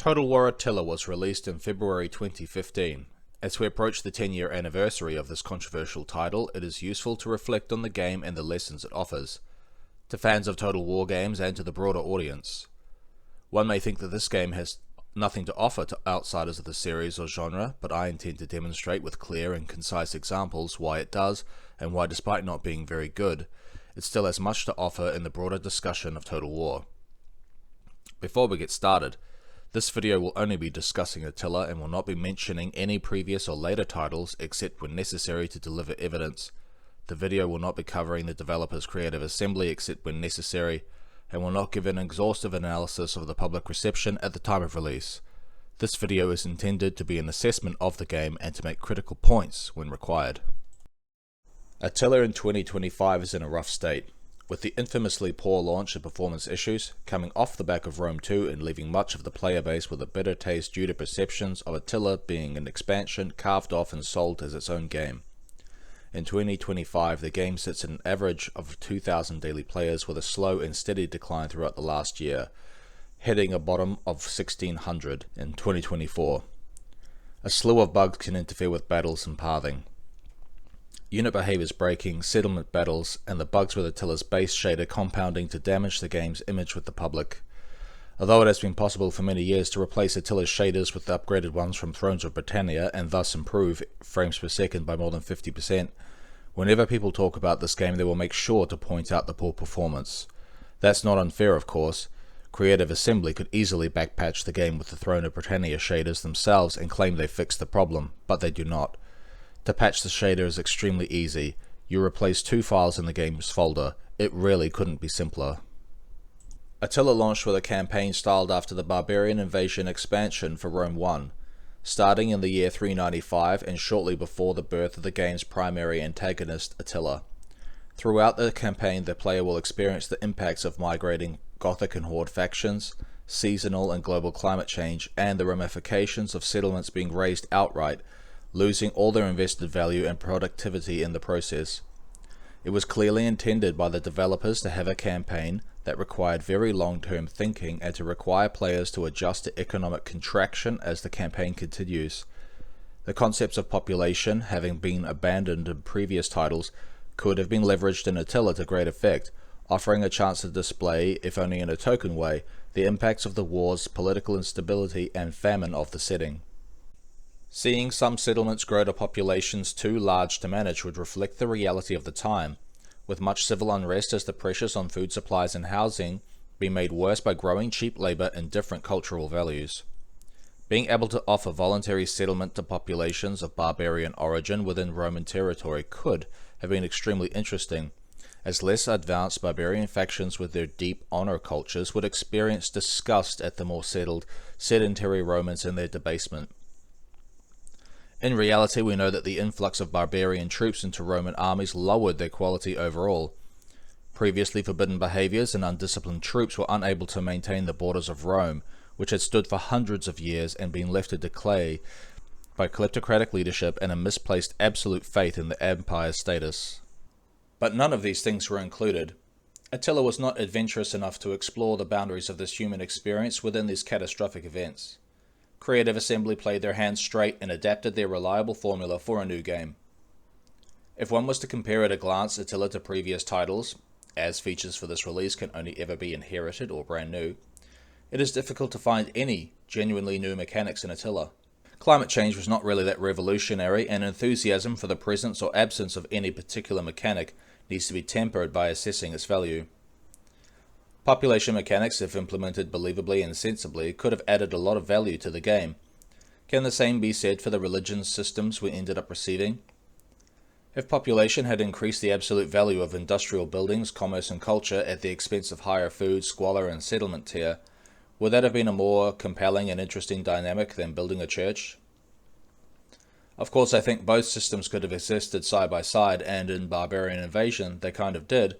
Total War Attila was released in February 2015. As we approach the 10-year anniversary of this controversial title, it is useful to reflect on the game and the lessons it offers, to fans of Total War games and to the broader audience. One may think that this game has nothing to offer to outsiders of the series or genre, but I intend to demonstrate with clear and concise examples why it does, and why despite not being very good, it still has much to offer in the broader discussion of Total War. Before we get started, this video will only be discussing Attila and will not be mentioning any previous or later titles except when necessary to deliver evidence. The video will not be covering the developer's creative assembly except when necessary, and will not give an exhaustive analysis of the public reception at the time of release. This video is intended to be an assessment of the game and to make critical points when required. Attila in 2025 is in a rough state, with the infamously poor launch and performance issues coming off the back of Rome 2 and leaving much of the player base with a bitter taste due to perceptions of Attila being an expansion carved off and sold as its own game. In 2025, the game sits at an average of 2,000 daily players with a slow and steady decline throughout the last year, hitting a bottom of 1,600 in 2024. A slew of bugs can interfere with battles and pathing. Unit behaviors breaking, settlement battles, and the bugs with Attila's base shader compounding to damage the game's image with the public. Although it has been possible for many years to replace Attila's shaders with the upgraded ones from Thrones of Britannia and thus improve frames per second by more than 50%, whenever people talk about this game they will make sure to point out the poor performance. That's not unfair, of course. Creative Assembly could easily backpatch the game with the Throne of Britannia shaders themselves and claim they fixed the problem, but they do not. To patch the shader is extremely easy. You replace two files in the game's folder. It really couldn't be simpler. Attila launched with a campaign styled after the Barbarian Invasion expansion for Rome 1, starting in the year 395 and shortly before the birth of the game's primary antagonist, Attila. Throughout the campaign, the player will experience the impacts of migrating Gothic and Horde factions, seasonal and global climate change, and the ramifications of settlements being razed outright, losing all their invested value and productivity in the process. It was clearly intended by the developers to have a campaign that required very long-term thinking and to require players to adjust to economic contraction as the campaign continues. The concepts of population, having been abandoned in previous titles, could have been leveraged in Attila to great effect, offering a chance to display, if only in a token way, the impacts of the war's political instability and famine of the setting. Seeing some settlements grow to populations too large to manage would reflect the reality of the time, with much civil unrest as the pressures on food supplies and housing be made worse by growing cheap labor and different cultural values. Being able to offer voluntary settlement to populations of barbarian origin within Roman territory could have been extremely interesting, as less advanced barbarian factions with their deep honor cultures would experience disgust at the more settled, sedentary Romans and their debasement. In reality, we know that the influx of barbarian troops into Roman armies lowered their quality overall. Previously forbidden behaviors and undisciplined troops were unable to maintain the borders of Rome, which had stood for hundreds of years and been left to decay by kleptocratic leadership and a misplaced absolute faith in the empire's status. But none of these things were included. Attila was not adventurous enough to explore the boundaries of this human experience within these catastrophic events. Creative Assembly played their hands straight and adapted their reliable formula for a new game. If one was to compare at a glance Attila to previous titles, as features for this release can only ever be inherited or brand new, it is difficult to find any genuinely new mechanics in Attila. Climate change was not really that revolutionary, and enthusiasm for the presence or absence of any particular mechanic needs to be tempered by assessing its value. Population mechanics, if implemented believably and sensibly, could have added a lot of value to the game. Can the same be said for the religion systems we ended up receiving? If population had increased the absolute value of industrial buildings, commerce and culture at the expense of higher food, squalor and settlement tier, would that have been a more compelling and interesting dynamic than building a church? Of course, I think both systems could have existed side by side, and in Barbarian Invasion they kind of did,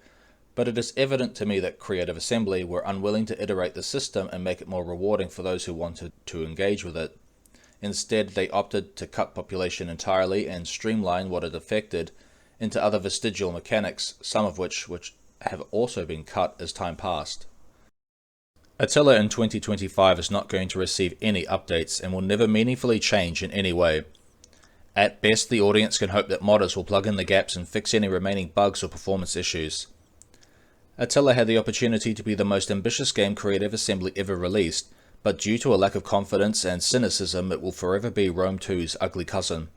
but it is evident to me that Creative Assembly were unwilling to iterate the system and make it more rewarding for those who wanted to engage with it. Instead, they opted to cut population entirely and streamline what it affected into other vestigial mechanics, some of which have also been cut as time passed. Attila in 2025 is not going to receive any updates and will never meaningfully change in any way. At best, the audience can hope that modders will plug in the gaps and fix any remaining bugs or performance issues. Attila had the opportunity to be the most ambitious game creative assembly ever released, but due to a lack of confidence and cynicism, it will forever be Rome 2's ugly cousin.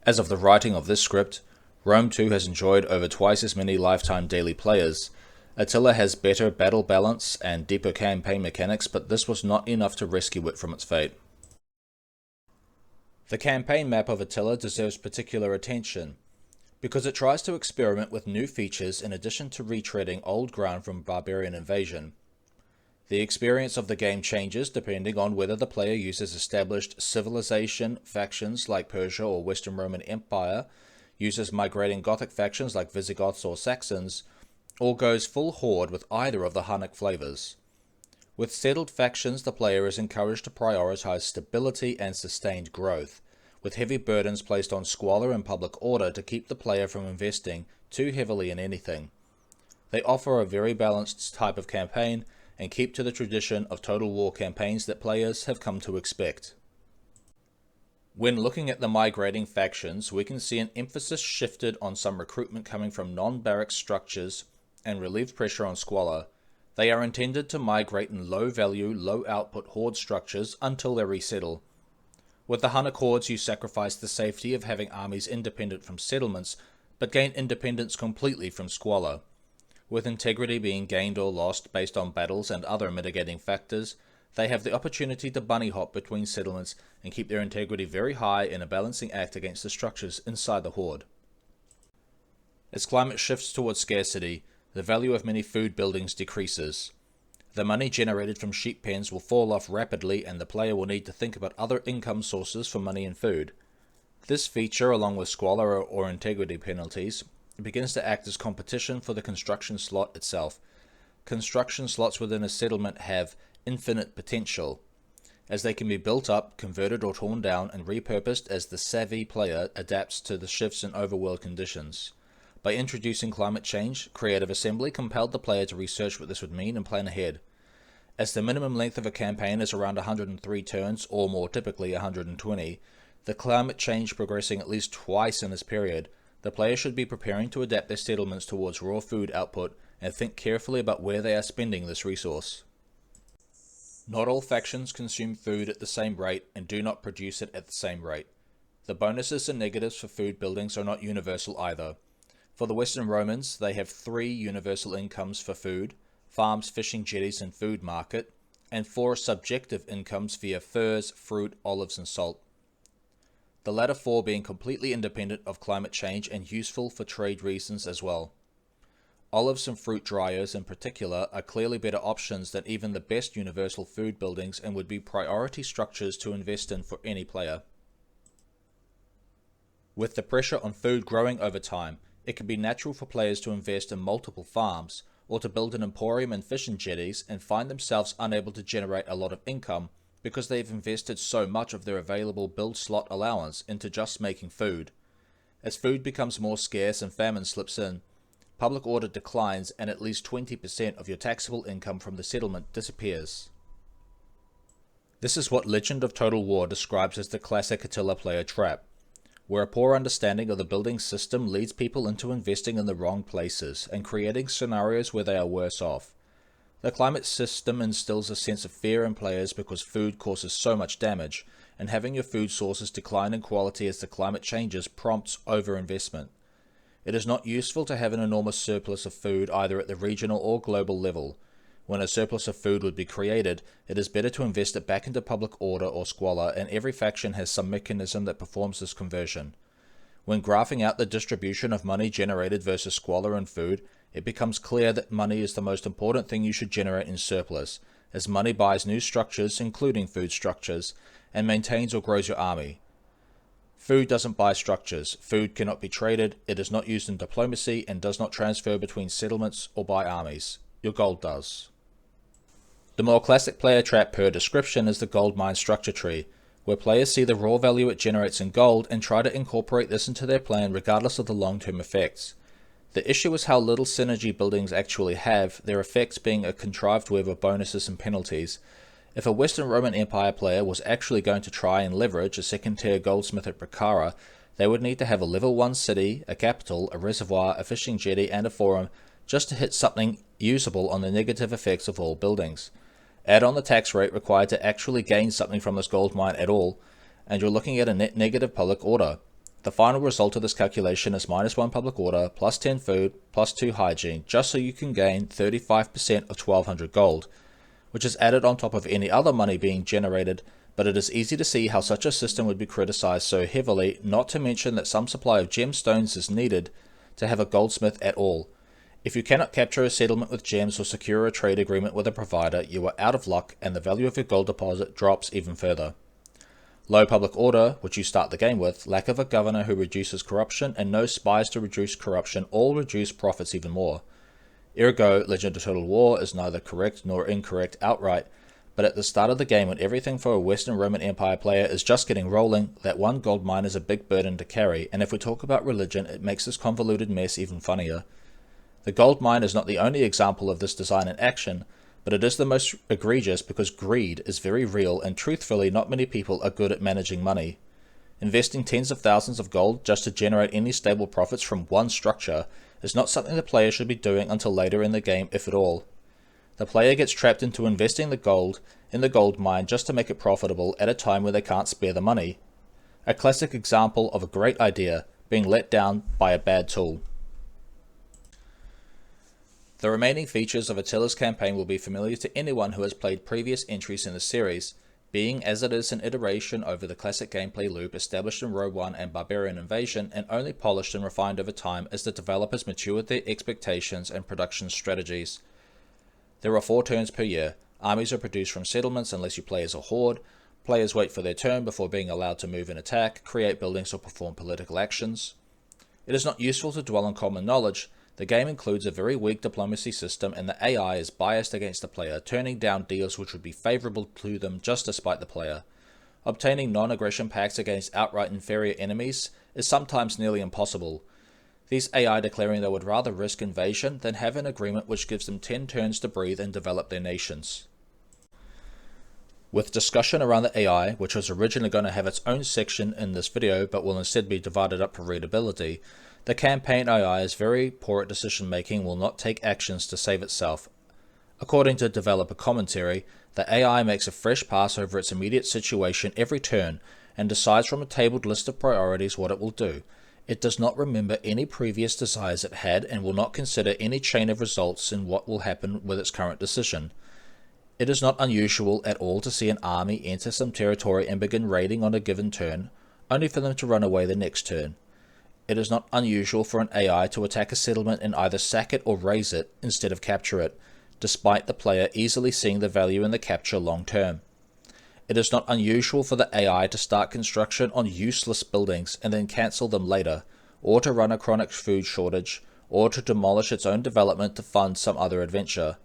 As of the writing of this script, Rome 2 has enjoyed over twice as many lifetime daily players. Attila has better battle balance and deeper campaign mechanics, but this was not enough to rescue it from its fate. The campaign map of Attila deserves particular attention, because it tries to experiment with new features in addition to retreading old ground from barbarian invasion. The experience of the game changes depending on whether the player uses established civilization factions like Persia or Western Roman Empire, uses migrating Gothic factions like Visigoths or Saxons, or goes full horde with either of the Hunnic flavors. With settled factions, the player is encouraged to prioritize stability and sustained growth, with heavy burdens placed on squalor and public order to keep the player from investing too heavily in anything. They offer a very balanced type of campaign and keep to the tradition of Total War campaigns that players have come to expect. When looking at the migrating factions, we can see an emphasis shifted on some recruitment coming from non-barrack structures and relieve pressure on squalor. They are intended to migrate in low-value, low-output horde structures until they resettle. With the Hunnic hordes, you sacrifice the safety of having armies independent from settlements, but gain independence completely from squalor. With integrity being gained or lost based on battles and other mitigating factors, they have the opportunity to bunny hop between settlements and keep their integrity very high in a balancing act against the structures inside the horde. As climate shifts towards scarcity, the value of many food buildings decreases. The money generated from sheep pens will fall off rapidly and the player will need to think about other income sources for money and food. This feature, along with squalor or integrity penalties, begins to act as competition for the construction slot itself. Construction slots within a settlement have infinite potential, as they can be built up, converted or torn down and repurposed as the savvy player adapts to the shifts in overworld conditions. By introducing climate change, Creative Assembly compelled the player to research what this would mean and plan ahead. As the minimum length of a campaign is around 103 turns, or more typically 120, the climate change progressing at least twice in this period, the player should be preparing to adapt their settlements towards raw food output and think carefully about where they are spending this resource. Not all factions consume food at the same rate and do not produce it at the same rate. The bonuses and negatives for food buildings are not universal either. For the Western Romans, they have 3 universal incomes for food: farms, fishing jetties, and food market, and 4 subjective incomes via furs, fruit, olives, and salt. The latter 4 being completely independent of climate change and useful for trade reasons as well. Olives and fruit dryers in particular are clearly better options than even the best universal food buildings and would be priority structures to invest in for any player. With the pressure on food growing over time, it can be natural for players to invest in multiple farms, or to build an emporium and fishing jetties and find themselves unable to generate a lot of income because they've invested so much of their available build slot allowance into just making food. As food becomes more scarce and famine slips in, public order declines and at least 20% of your taxable income from the settlement disappears. This is what Legend of Total War describes as the classic Attila player trap, where a poor understanding of the building system leads people into investing in the wrong places and creating scenarios where they are worse off. The climate system instills a sense of fear in players because food causes so much damage, and having your food sources decline in quality as the climate changes prompts overinvestment. It is not useful to have an enormous surplus of food either at the regional or global level. When a surplus of food would be created, it is better to invest it back into public order or squalor, and every faction has some mechanism that performs this conversion. When graphing out the distribution of money generated versus squalor and food, it becomes clear that money is the most important thing you should generate in surplus, as money buys new structures, including food structures, and maintains or grows your army. Food doesn't buy structures, food cannot be traded, it is not used in diplomacy, and does not transfer between settlements or buy armies. Your gold does. The more classic player trap per description is the gold mine structure tree, where players see the raw value it generates in gold and try to incorporate this into their plan regardless of the long-term effects. The issue is how little synergy buildings actually have, their effects being a contrived web of bonuses and penalties. If a Western Roman Empire player was actually going to try and leverage a second-tier goldsmith at Prakara, they would need to have a level 1 city, a capital, a reservoir, a fishing jetty, and a forum just to hit something usable on the negative effects of all buildings. Add on the tax rate required to actually gain something from this gold mine at all, and you're looking at a net negative public order. The final result of this calculation is -1 public order, plus 10 food, plus 2 hygiene, just so you can gain 35% of 1200 gold, which is added on top of any other money being generated, but it is easy to see how such a system would be criticized so heavily, not to mention that some supply of gemstones is needed to have a goldsmith at all. If you cannot capture a settlement with gems or secure a trade agreement with a provider, you are out of luck and the value of your gold deposit drops even further. Low public order, which you start the game with, lack of a governor who reduces corruption, and no spies to reduce corruption all reduce profits even more. Ergo, Legend of Total War is neither correct nor incorrect outright, but at the start of the game when everything for a Western Roman Empire player is just getting rolling, that one gold mine is a big burden to carry, and if we talk about religion, it makes this convoluted mess even funnier. The gold mine is not the only example of this design in action, but it is the most egregious because greed is very real and truthfully not many people are good at managing money. Investing tens of thousands of gold just to generate any stable profits from one structure is not something the player should be doing until later in the game, if at all. The player gets trapped into investing the gold in the gold mine just to make it profitable at a time where they can't spare the money. A classic example of a great idea being let down by a bad tool. The remaining features of Attila's campaign will be familiar to anyone who has played previous entries in the series, being as it is an iteration over the classic gameplay loop established in Rogue One and Barbarian Invasion and only polished and refined over time as the developers matured their expectations and production strategies. There are 4 turns per year. Armies are produced from settlements unless you play as a horde. Players wait for their turn before being allowed to move and attack, create buildings or perform political actions. It is not useful to dwell on common knowledge. The game includes a very weak diplomacy system and the AI is biased against the player, turning down deals which would be favourable to them just to spite the player. Obtaining non-aggression pacts against outright inferior enemies is sometimes nearly impossible. These AI declaring they would rather risk invasion than have an agreement which gives them 10 turns to breathe and develop their nations. With discussion around the AI, which was originally going to have its own section in this video but will instead be divided up for readability, the campaign AI is very poor at decision making and will not take actions to save itself. According to developer commentary, the AI makes a fresh pass over its immediate situation every turn and decides from a tabled list of priorities what it will do. It does not remember any previous desires it had and will not consider any chain of results in what will happen with its current decision. It is not unusual at all to see an army enter some territory and begin raiding on a given turn, only for them to run away the next turn. It is not unusual for an AI to attack a settlement and either sack it or raze it instead of capture it, despite the player easily seeing the value in the capture long term. It is not unusual for the AI to start construction on useless buildings and then cancel them later, or to run a chronic food shortage, or to demolish its own development to fund some other adventure.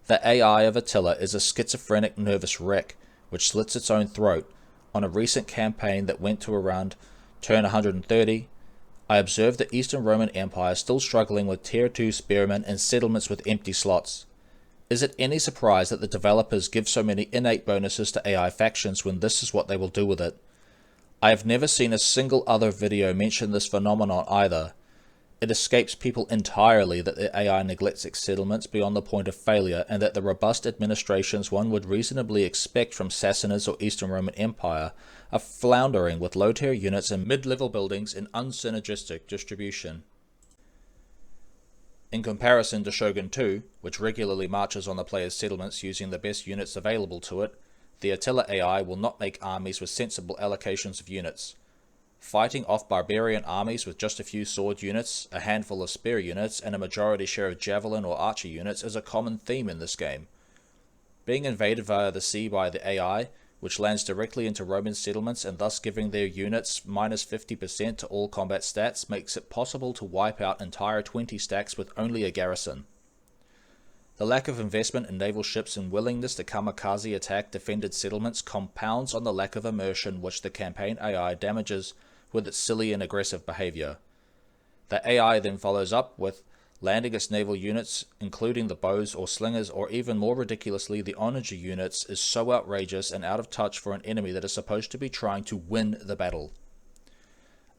The AI of Attila is a schizophrenic nervous wreck, which slits its own throat. On a recent campaign that went to around turn 130, I observed the Eastern Roman Empire still struggling with Tier 2 spearmen and settlements with empty slots. Is it any surprise that the developers give so many innate bonuses to AI factions when this is what they will do with it? I have never seen a single other video mention this phenomenon either. It escapes people entirely that the AI neglects its settlements beyond the point of failure and that the robust administrations one would reasonably expect from Sassanid or Eastern Roman Empire are floundering with low-tier units and mid-level buildings in unsynergistic distribution. In comparison to Shogun II, which regularly marches on the player's settlements using the best units available to it, the Attila AI will not make armies with sensible allocations of units. Fighting off barbarian armies with just a few sword units, a handful of spear units, and a majority share of javelin or archer units is a common theme in this game. Being invaded via the sea by the AI, which lands directly into Roman settlements and thus giving their units minus 50% to all combat stats, makes it possible to wipe out entire 20 stacks with only a garrison. The lack of investment in naval ships and willingness to kamikaze attack defended settlements compounds on the lack of immersion which the campaign AI damages with its silly and aggressive behavior. The AI then follows up with landing its naval units, including the bows or slingers, or even more ridiculously, the onager units, is so outrageous and out of touch for an enemy that is supposed to be trying to win the battle.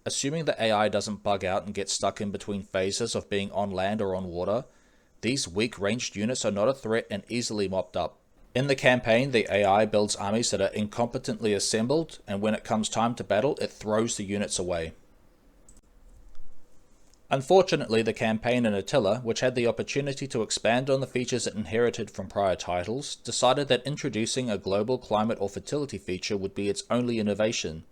Assuming the AI doesn't bug out and get stuck in between phases of being on land or on water, these weak ranged units are not a threat and easily mopped up. In the campaign, the AI builds armies that are incompetently assembled, and when it comes time to battle, it throws the units away. Unfortunately, the campaign in Attila, which had the opportunity to expand on the features it inherited from prior titles, decided that introducing a global climate or fertility feature would be its only innovation.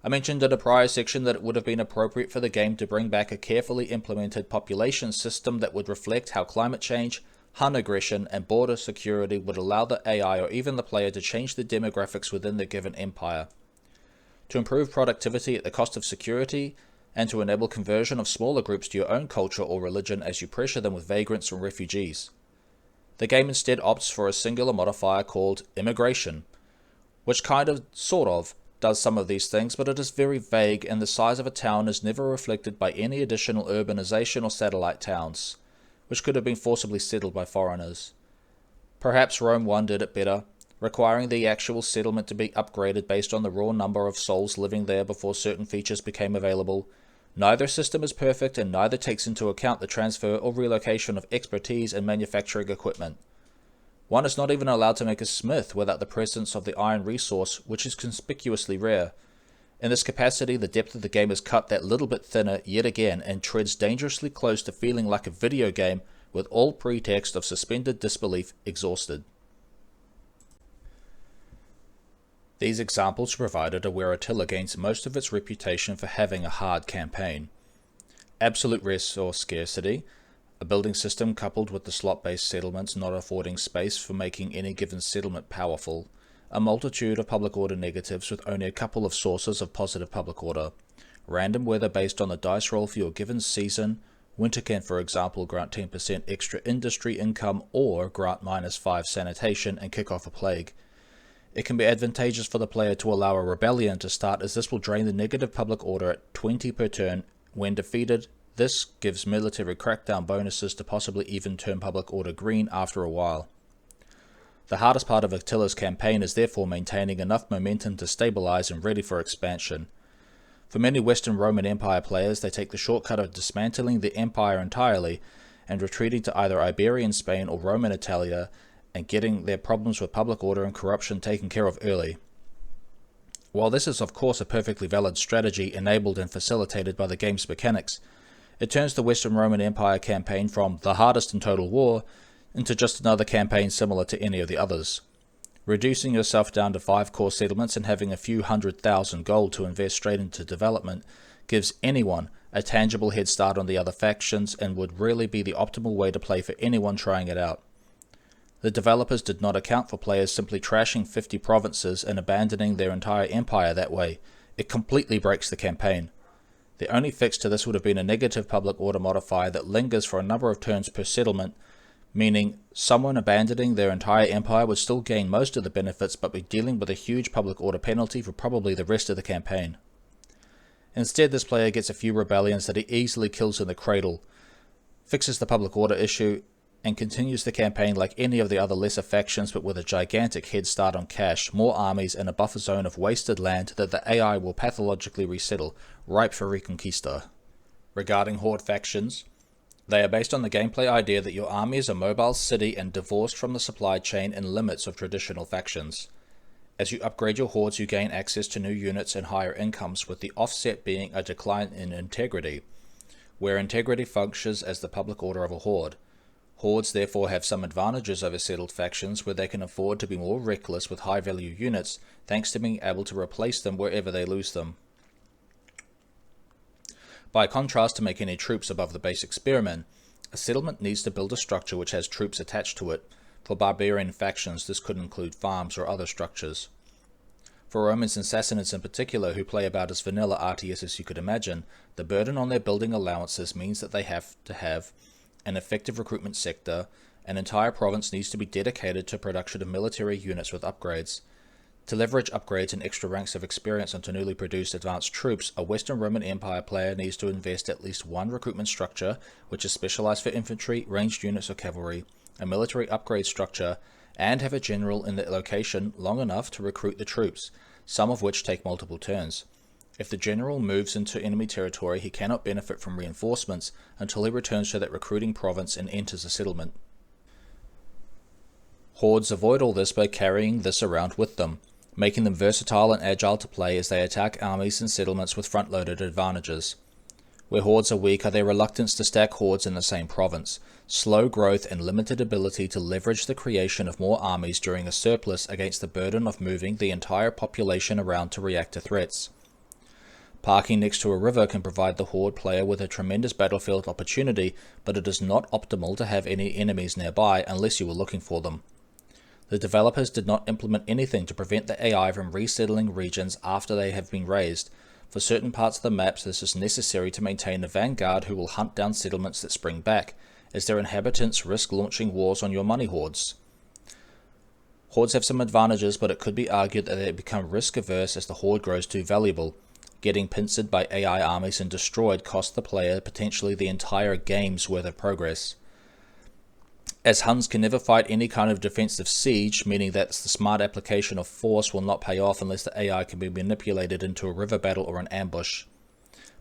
I mentioned in a prior section that it would have been appropriate for the game to bring back a carefully implemented population system that would reflect how climate change, Hun aggression, and border security would allow the AI or even the player to change the demographics within the given empire. To improve productivity at the cost of security, and to enable conversion of smaller groups to your own culture or religion as you pressure them with vagrants and refugees. The game instead opts for a singular modifier called immigration, which sort of, does some of these things, but it is very vague, and the size of a town is never reflected by any additional urbanization or satellite towns, which could have been forcibly settled by foreigners. Perhaps Rome 1 did it better, requiring the actual settlement to be upgraded based on the raw number of souls living there before certain features became available. Neither system is perfect, and neither takes into account the transfer or relocation of expertise and manufacturing equipment. One is not even allowed to make a smith without the presence of the iron resource, which is conspicuously rare. In this capacity, the depth of the game is cut that little bit thinner yet again, and treads dangerously close to feeling like a video game with all pretext of suspended disbelief exhausted. These examples provided are where Attila gains most of its reputation for having a hard campaign. Absolute resource scarcity, a building system coupled with the slot-based settlements not affording space for making any given settlement powerful, a multitude of public order negatives with only a couple of sources of positive public order, random weather based on the dice roll for your given season. Winter can, for example, grant 10% extra industry income or grant -5 sanitation and kick off a plague. It can be advantageous for the player to allow a rebellion to start, as this will drain the negative public order at 20 per turn. When defeated, this gives military crackdown bonuses to possibly even turn public order green after a while. The hardest part of Attila's campaign is therefore maintaining enough momentum to stabilize and ready for expansion. For many Western Roman Empire players, they take the shortcut of dismantling the empire entirely and retreating to either Iberian Spain or Roman Italia, and getting their problems with public order and corruption taken care of early. While this is of course a perfectly valid strategy enabled and facilitated by the game's mechanics, it turns the Western Roman Empire campaign from the hardest in Total War into just another campaign similar to any of the others. Reducing yourself down to 5 core settlements and having a few 100,000 gold to invest straight into development gives anyone a tangible head start on the other factions, and would really be the optimal way to play for anyone trying it out. The developers did not account for players simply trashing 50 provinces and abandoning their entire empire that way. It completely breaks the campaign. The only fix to this would have been a negative public order modifier that lingers for a number of turns per settlement, meaning someone abandoning their entire empire would still gain most of the benefits but be dealing with a huge public order penalty for probably the rest of the campaign. Instead, this player gets a few rebellions that he easily kills in the cradle, fixes the public order issue, and continues the campaign like any of the other lesser factions, but with a gigantic head start on cash, more armies, and a buffer zone of wasted land that the AI will pathologically resettle, ripe for reconquista. Regarding Horde factions, they are based on the gameplay idea that your army is a mobile city and divorced from the supply chain and limits of traditional factions. As you upgrade your hordes, you gain access to new units and higher incomes, with the offset being a decline in integrity, where integrity functions as the public order of a horde. Hordes therefore have some advantages over settled factions, where they can afford to be more reckless with high-value units, thanks to being able to replace them wherever they lose them. By contrast, to make any troops above the basic spearmen, a settlement needs to build a structure which has troops attached to it. For barbarian factions, this could include farms or other structures. For Romans and Sassanids in particular, who play about as vanilla RTS as you could imagine, the burden on their building allowances means that they have to have an effective recruitment sector. An entire province needs to be dedicated to production of military units with upgrades. To leverage upgrades and extra ranks of experience onto newly produced advanced troops, a Western Roman Empire player needs to invest at least one recruitment structure, which is specialized for infantry, ranged units or cavalry, a military upgrade structure, and have a general in the location long enough to recruit the troops, some of which take multiple turns. If the general moves into enemy territory, he cannot benefit from reinforcements until he returns to that recruiting province and enters a settlement. Hordes avoid all this by carrying this around with them, making them versatile and agile to play as they attack armies and settlements with front-loaded advantages. Where hordes are weak are their reluctance to stack hordes in the same province, slow growth and limited ability to leverage the creation of more armies during a surplus against the burden of moving the entire population around to react to threats. Parking next to a river can provide the horde player with a tremendous battlefield opportunity, but it is not optimal to have any enemies nearby unless you were looking for them. The developers did not implement anything to prevent the AI from resettling regions after they have been raised. For certain parts of the maps, this is necessary to maintain a vanguard who will hunt down settlements that spring back, as their inhabitants risk launching wars on your money hordes. Hordes have some advantages, but it could be argued that they become risk-averse as the horde grows too valuable. Getting pincered by AI armies and destroyed costs the player potentially the entire game's worth of progress. As Huns can never fight any kind of defensive siege, meaning that the smart application of force will not pay off unless the AI can be manipulated into a river battle or an ambush.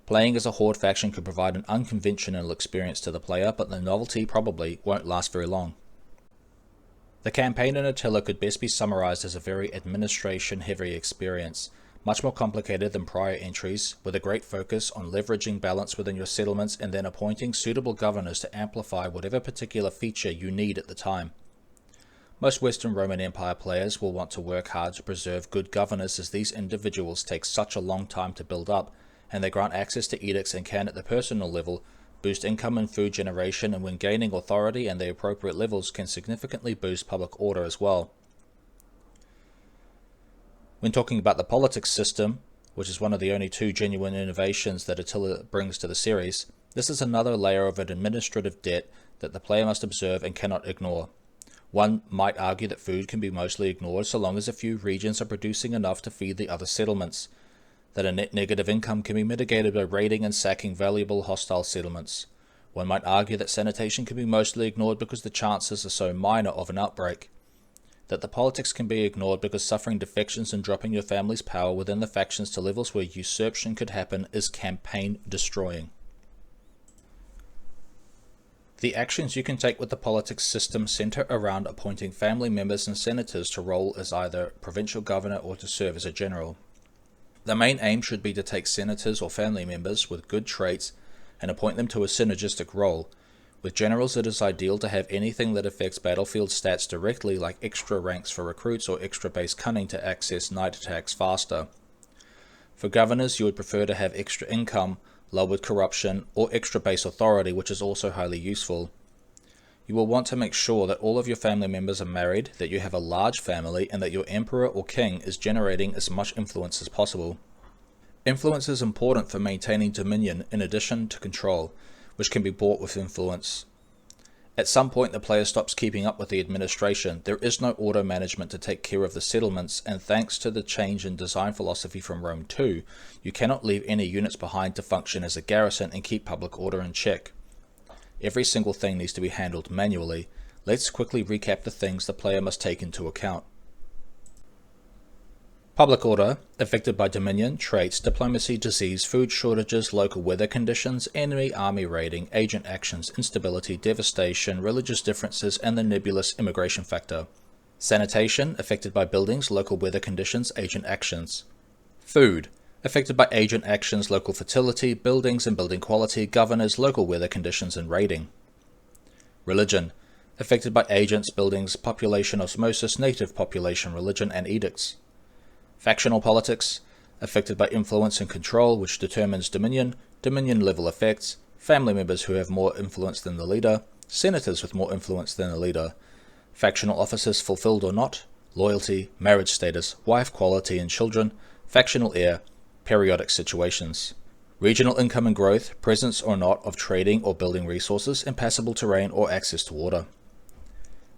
Playing as a horde faction could provide an unconventional experience to the player, but the novelty probably won't last very long. The campaign in Attila could best be summarized as a very administration-heavy experience, much more complicated than prior entries, with a great focus on leveraging balance within your settlements and then appointing suitable governors to amplify whatever particular feature you need at the time. Most Western Roman Empire players will want to work hard to preserve good governors, as these individuals take such a long time to build up, and they grant access to edicts and can, at the personal level, boost income and food generation, and when gaining authority and the appropriate levels can significantly boost public order as well. When talking about the politics system, which is one of the only two genuine innovations that Attila brings to the series, this is another layer of an administrative debt that the player must observe and cannot ignore. One might argue that food can be mostly ignored so long as a few regions are producing enough to feed the other settlements, that a net negative income can be mitigated by raiding and sacking valuable hostile settlements. One might argue that sanitation can be mostly ignored because the chances are so minor of an outbreak, that the politics can be ignored because suffering defections and dropping your family's power within the factions to levels where usurpation could happen is campaign destroying. The actions you can take with the politics system center around appointing family members and senators to role as either provincial governor or to serve as a general. The main aim should be to take senators or family members with good traits and appoint them to a synergistic role. With generals, it is ideal to have anything that affects battlefield stats directly, like extra ranks for recruits or extra base cunning to access night attacks faster. For governors, you would prefer to have extra income, lowered corruption, or extra base authority, which is also highly useful. You will want to make sure that all of your family members are married, that you have a large family, and that your emperor or king is generating as much influence as possible. Influence is important for maintaining dominion in addition to control, which can be bought with influence. At some point the player stops keeping up with the administration. There is no auto management to take care of the settlements, and thanks to the change in design philosophy from Rome 2, you cannot leave any units behind to function as a garrison and keep public order in check. Every single thing needs to be handled manually. Let's quickly recap the things the player must take into account. Public order, affected by dominion, traits, diplomacy, disease, food shortages, local weather conditions, enemy army raiding, agent actions, instability, devastation, religious differences, and the nebulous immigration factor. Sanitation, affected by buildings, local weather conditions, agent actions. Food, affected by agent actions, local fertility, buildings and building quality, governors, local weather conditions, and raiding. Religion, affected by agents, buildings, population osmosis, native population, religion, and edicts. Factional politics, affected by influence and control, which determines dominion, dominion level effects, family members who have more influence than the leader, senators with more influence than the leader, factional officers fulfilled or not, loyalty, marriage status, wife quality and children, factional heir, periodic situations. Regional income and growth, presence or not of trading or building resources, impassable terrain or access to water.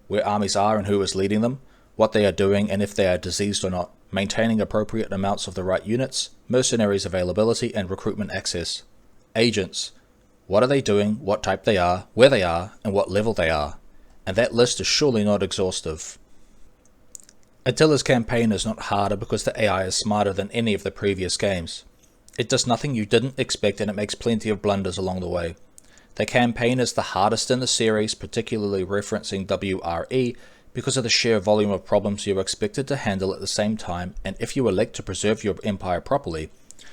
Where armies are and who is leading them, what they are doing and if they are diseased or not, maintaining appropriate amounts of the right units, mercenaries availability and recruitment access. Agents. What are they doing, what type they are, where they are, and what level they are. And that list is surely not exhaustive. Attila's campaign is not harder because the AI is smarter than any of the previous games. It does nothing you didn't expect and it makes plenty of blunders along the way. The campaign is the hardest in the series, particularly referencing WRE, because of the sheer volume of problems you are expected to handle at the same time, and if you elect to preserve your empire properly,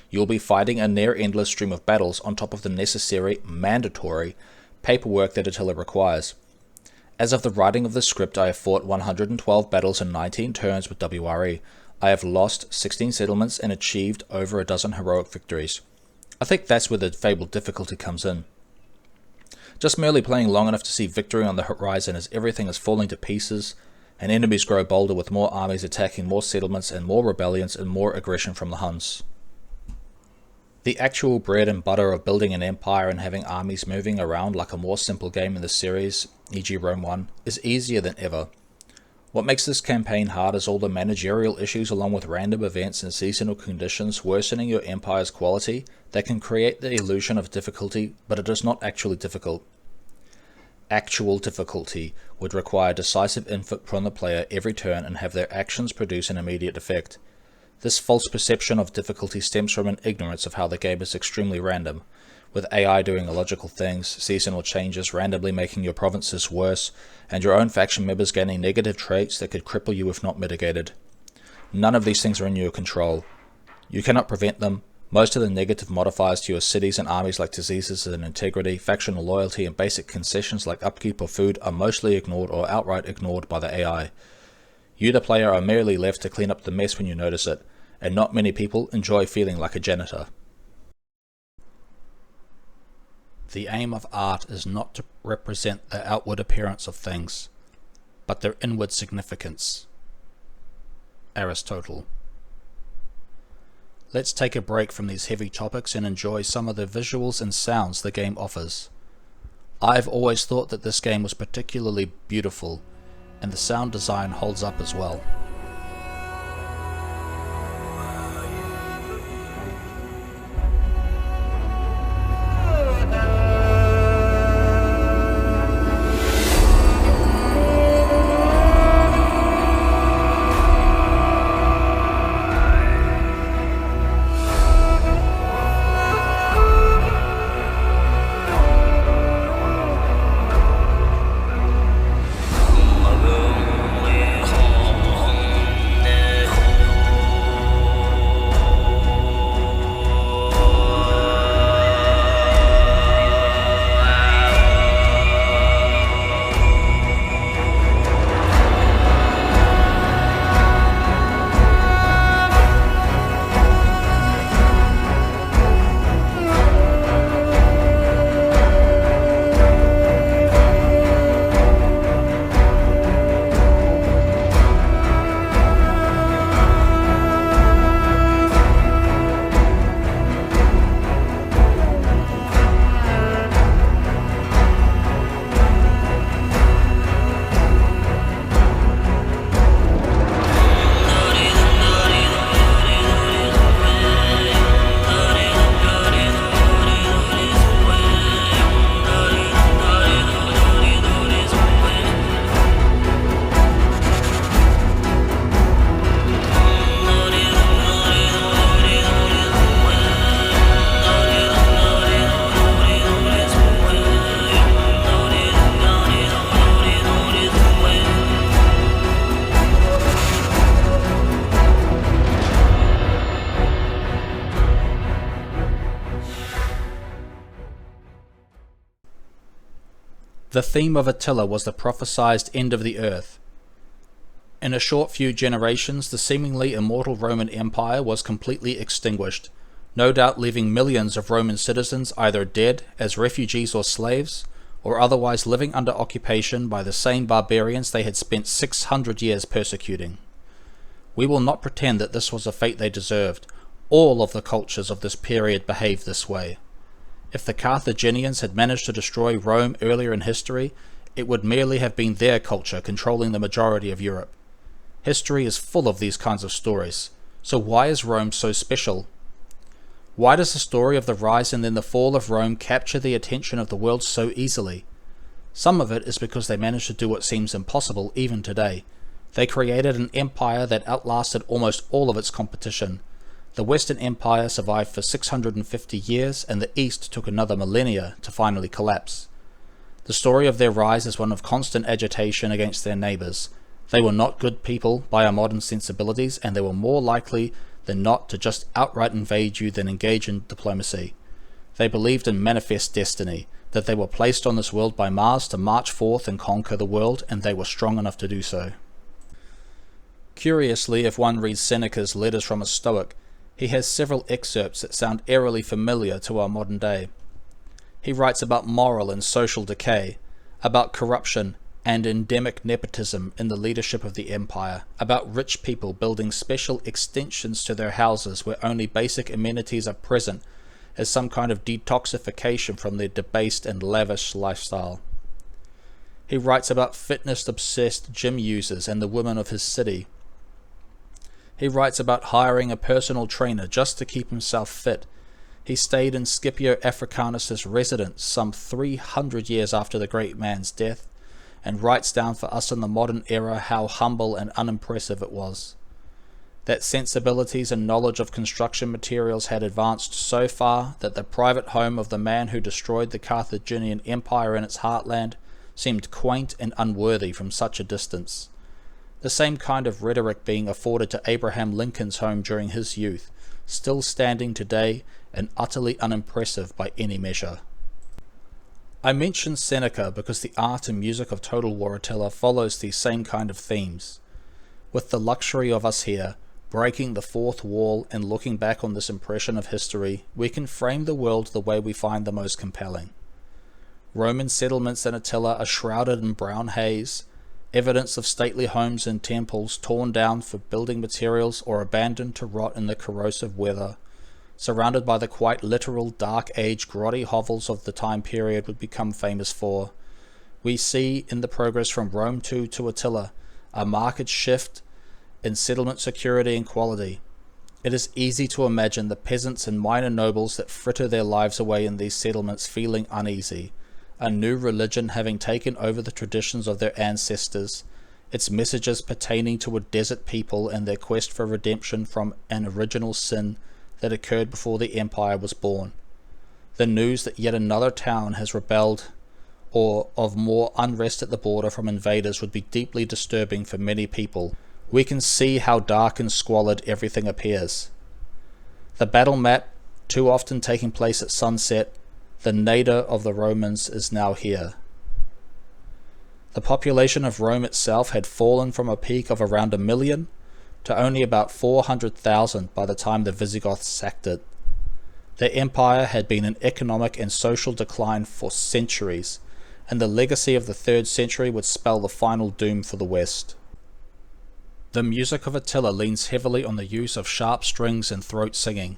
you'll be fighting a near-endless stream of battles on top of the necessary, mandatory, paperwork that Attila requires. As of the writing of the script, I have fought 112 battles in 19 turns with WRE. I have lost 16 settlements and achieved over a dozen heroic victories. I think that's where the fabled difficulty comes in. Just merely playing long enough to see victory on the horizon as everything is falling to pieces, and enemies grow bolder with more armies attacking more settlements and more rebellions and more aggression from the Huns. The actual bread and butter of building an empire and having armies moving around like a more simple game in the series, e.g. Rome 1, is easier than ever. What makes this campaign hard is all the managerial issues along with random events and seasonal conditions worsening your empire's quality that can create the illusion of difficulty, but it is not actually difficult. Actual difficulty would require decisive input from the player every turn and have their actions produce an immediate effect. This false perception of difficulty stems from an ignorance of how the game is extremely random, with AI doing illogical things, seasonal changes randomly making your provinces worse, and your own faction members gaining negative traits that could cripple you if not mitigated. None of these things are in your control. You cannot prevent them. Most of the negative modifiers to your cities and armies like diseases and integrity, factional loyalty, and basic concessions like upkeep or food are mostly ignored or outright ignored by the AI. You, the player, are merely left to clean up the mess when you notice it, and not many people enjoy feeling like a janitor. The aim of art is not to represent the outward appearance of things, but their inward significance. Aristotle. Let's take a break from these heavy topics and enjoy some of the visuals and sounds the game offers. I've always thought that this game was particularly beautiful, and the sound design holds up as well. The theme of Attila was the prophesied end of the earth. In a short few generations, the seemingly immortal Roman Empire was completely extinguished, no doubt leaving millions of Roman citizens either dead as refugees or slaves, or otherwise living under occupation by the same barbarians they had spent 600 years persecuting. We will not pretend that this was a fate they deserved. All of the cultures of this period behaved this way. If the Carthaginians had managed to destroy Rome earlier in history, it would merely have been their culture controlling the majority of Europe. History is full of these kinds of stories. So why is Rome so special? Why does the story of the rise and then the fall of Rome capture the attention of the world so easily? Some of it is because they managed to do what seems impossible even today. They created an empire that outlasted almost all of its competition. The Western Empire survived for 650 years, and the East took another millennia to finally collapse. The story of their rise is one of constant agitation against their neighbours. They were not good people by our modern sensibilities, and they were more likely than not to just outright invade you than engage in diplomacy. They believed in manifest destiny, that they were placed on this world by Mars to march forth and conquer the world, and they were strong enough to do so. Curiously, if one reads Seneca's Letters from a Stoic, he has several excerpts that sound eerily familiar to our modern day. He writes about moral and social decay, about corruption and endemic nepotism in the leadership of the empire, about rich people building special extensions to their houses where only basic amenities are present as some kind of detoxification from their debased and lavish lifestyle. He writes about fitness-obsessed gym users and the women of his city. He writes about hiring a personal trainer just to keep himself fit. He stayed in Scipio Africanus' residence some 300 years after the great man's death, and writes down for us in the modern era how humble and unimpressive it was. That sensibilities and knowledge of construction materials had advanced so far that the private home of the man who destroyed the Carthaginian Empire in its heartland seemed quaint and unworthy from such a distance. The same kind of rhetoric being afforded to Abraham Lincoln's home during his youth, still standing today and utterly unimpressive by any measure. I mention Seneca because the art and music of Total War Attila follows these same kind of themes. With the luxury of us here, breaking the fourth wall and looking back on this impression of history, we can frame the world the way we find the most compelling. Roman settlements in Attila are shrouded in brown haze, evidence of stately homes and temples torn down for building materials or abandoned to rot in the corrosive weather, surrounded by the quite literal dark age grotty hovels of the time period would become famous for. We see in the progress from Rome to Attila a marked shift in settlement security and quality. It is easy to imagine the peasants and minor nobles that fritter their lives away in these settlements feeling uneasy, a new religion having taken over the traditions of their ancestors, its messages pertaining to a desert people and their quest for redemption from an original sin that occurred before the empire was born. The news that yet another town has rebelled or of more unrest at the border from invaders would be deeply disturbing for many people. We can see how dark and squalid everything appears. The battle map, too often taking place at sunset, the nadir of the Romans, is now here. The population of Rome itself had fallen from a peak of around 1 million to only about 400,000 by the time the Visigoths sacked it. Their empire had been in economic and social decline for centuries, and the legacy of the 3rd century would spell the final doom for the West. The music of Attila leans heavily on the use of sharp strings and throat singing,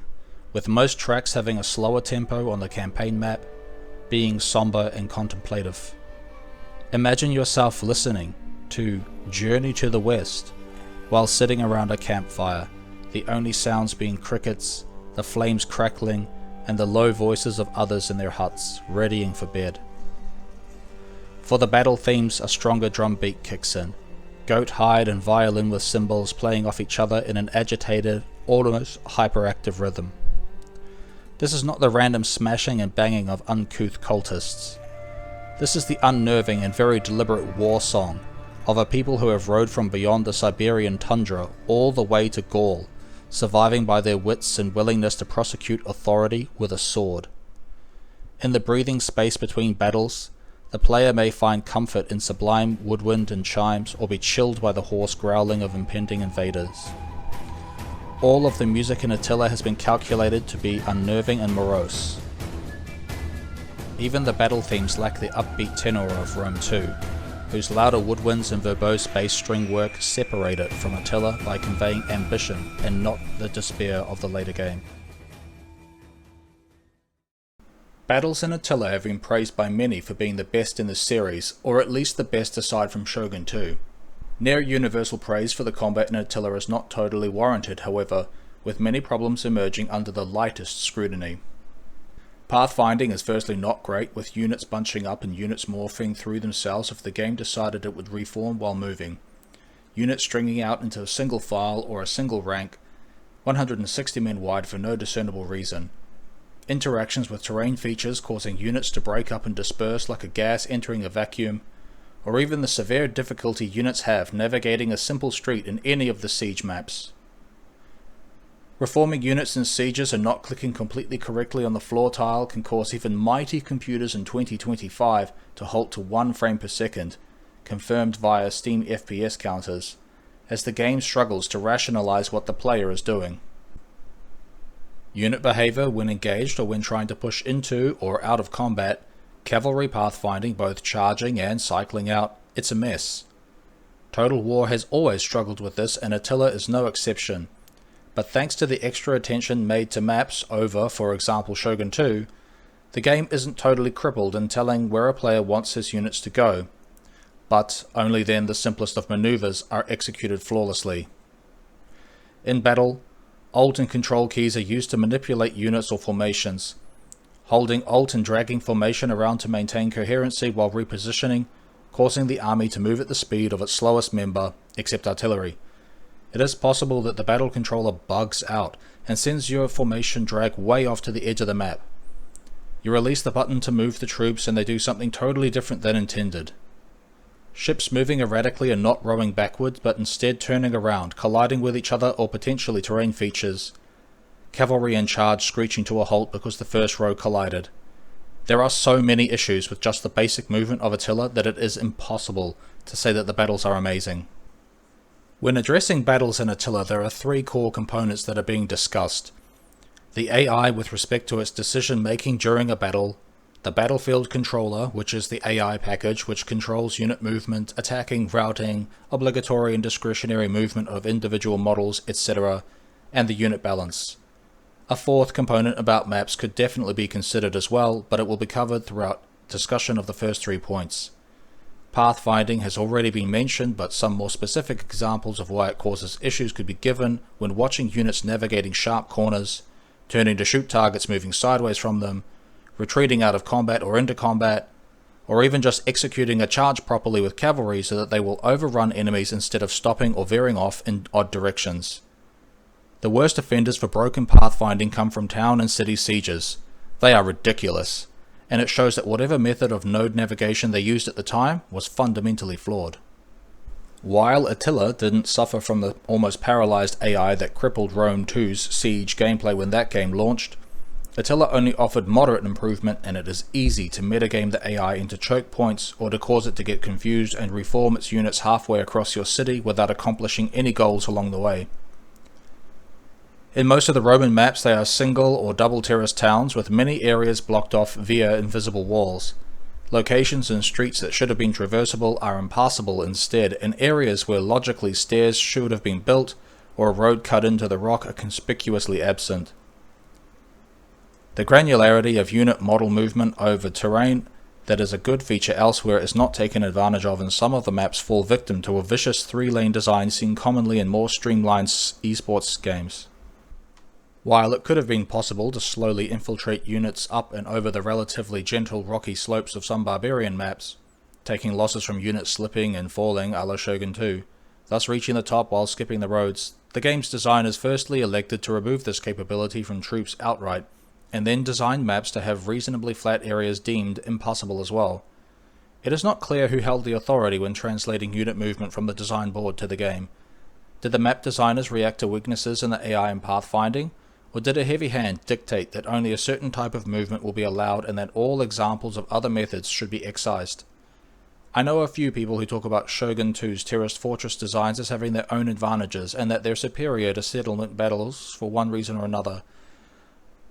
with most tracks having a slower tempo on the campaign map, being somber and contemplative. Imagine yourself listening to Journey to the West while sitting around a campfire, the only sounds being crickets, the flames crackling, and the low voices of others in their huts, readying for bed. For the battle themes, a stronger drum beat kicks in, goat hide and violin with cymbals playing off each other in an agitated, almost hyperactive rhythm. This is not the random smashing and banging of uncouth cultists. This is the unnerving and very deliberate war song of a people who have rode from beyond the Siberian tundra all the way to Gaul, surviving by their wits and willingness to prosecute authority with a sword. In the breathing space between battles, the player may find comfort in sublime woodwind and chimes, or be chilled by the hoarse growling of impending invaders. All of the music in Attila has been calculated to be unnerving and morose. Even the battle themes lack the upbeat tenor of Rome 2, whose louder woodwinds and verbose bass string work separate it from Attila by conveying ambition and not the despair of the later game. Battles in Attila have been praised by many for being the best in the series, or at least the best aside from Shogun 2. Near universal praise for the combat in Attila is not totally warranted, however, with many problems emerging under the lightest scrutiny. Pathfinding is firstly not great, with units bunching up and units morphing through themselves if the game decided it would reform while moving. Units stringing out into a single file or a single rank, 160 men wide for no discernible reason. Interactions with terrain features causing units to break up and disperse like a gas entering a vacuum, or even the severe difficulty units have navigating a simple street in any of the siege maps. Reforming units in sieges and not clicking completely correctly on the floor tile can cause even mighty computers in 2025 to halt to 1 frame per second, confirmed via Steam FPS counters, as the game struggles to rationalize what the player is doing. Unit behavior when engaged or when trying to push into or out of combat, cavalry pathfinding both charging and cycling out, it's a mess. Total War has always struggled with this and Attila is no exception, but thanks to the extra attention made to maps over, for example, Shogun 2, the game isn't totally crippled in telling where a player wants his units to go, but only then the simplest of maneuvers are executed flawlessly. In battle, Alt and Control keys are used to manipulate units or formations. Holding Alt and dragging formation around to maintain coherency while repositioning, causing the army to move at the speed of its slowest member, except artillery. It is possible that the battle controller bugs out and sends your formation drag way off to the edge of the map. You release the button to move the troops and they do something totally different than intended. Ships moving erratically and not rowing backwards but instead turning around, colliding with each other or potentially terrain features. Cavalry in charge screeching to a halt because the first row collided. There are so many issues with just the basic movement of Attila that it is impossible to say that the battles are amazing. When addressing battles in Attila, there are 3 core components that are being discussed. The AI with respect to its decision making during a battle, the battlefield controller, which is the AI package which controls unit movement, attacking, routing, obligatory and discretionary movement of individual models, etc., and the unit balance. A 4th component about maps could definitely be considered as well, but it will be covered throughout discussion of the first 3 points. Pathfinding has already been mentioned, but some more specific examples of why it causes issues could be given when watching units navigating sharp corners, turning to shoot targets moving sideways from them, retreating out of combat or into combat, or even just executing a charge properly with cavalry so that they will overrun enemies instead of stopping or veering off in odd directions. The worst offenders for broken pathfinding come from town and city sieges. They are ridiculous, and it shows that whatever method of node navigation they used at the time was fundamentally flawed. While Attila didn't suffer from the almost paralyzed AI that crippled Rome 2's siege gameplay when that game launched, Attila only offered moderate improvement, and it is easy to metagame the AI into choke points or to cause it to get confused and reform its units halfway across your city without accomplishing any goals along the way. In most of the Roman maps they are single or double terrace towns with many areas blocked off via invisible walls. Locations and streets that should have been traversable are impassable instead, and areas where logically stairs should have been built or a road cut into the rock are conspicuously absent. The granularity of unit model movement over terrain that is a good feature elsewhere is not taken advantage of, and some of the maps fall victim to a vicious 3-lane design seen commonly in more streamlined esports games. While it could have been possible to slowly infiltrate units up and over the relatively gentle rocky slopes of some barbarian maps, taking losses from units slipping and falling a la Shogun 2, thus reaching the top while skipping the roads, the game's designers firstly elected to remove this capability from troops outright, and then designed maps to have reasonably flat areas deemed impassable as well. It is not clear who held the authority when translating unit movement from the design board to the game. Did the map designers react to weaknesses in the AI and pathfinding? Or did a heavy hand dictate that only a certain type of movement will be allowed and that all examples of other methods should be excised? I know a few people who talk about Shogun 2's terraced fortress designs as having their own advantages and that they're superior to settlement battles for one reason or another.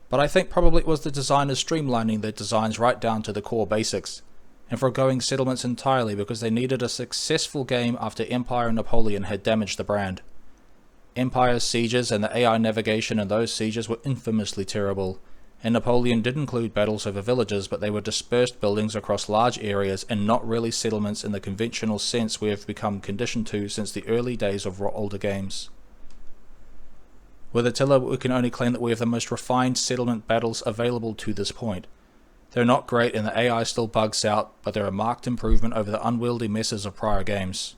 But I think probably it was the designers streamlining their designs right down to the core basics, and foregoing settlements entirely because they needed a successful game after Empire and Napoleon had damaged the brand. Empire's sieges and the AI navigation in those sieges were infamously terrible, and Napoleon did include battles over villages, but they were dispersed buildings across large areas and not really settlements in the conventional sense we have become conditioned to since the early days of older games. With Attila, we can only claim that we have the most refined settlement battles available to this point. They're not great and the AI still bugs out, but they're a marked improvement over the unwieldy messes of prior games.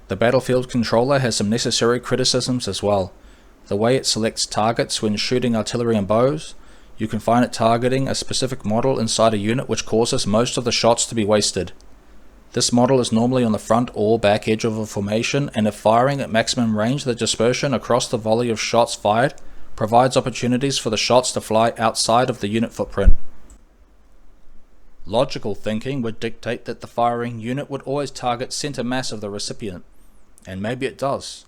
The battlefield controller has some necessary criticisms as well. The way it selects targets when shooting artillery and bows, you can find it targeting a specific model inside a unit, which causes most of the shots to be wasted. This model is normally on the front or back edge of a formation, and if firing at maximum range, the dispersion across the volley of shots fired provides opportunities for the shots to fly outside of the unit footprint. Logical thinking would dictate that the firing unit would always target center mass of the recipient, and maybe it does.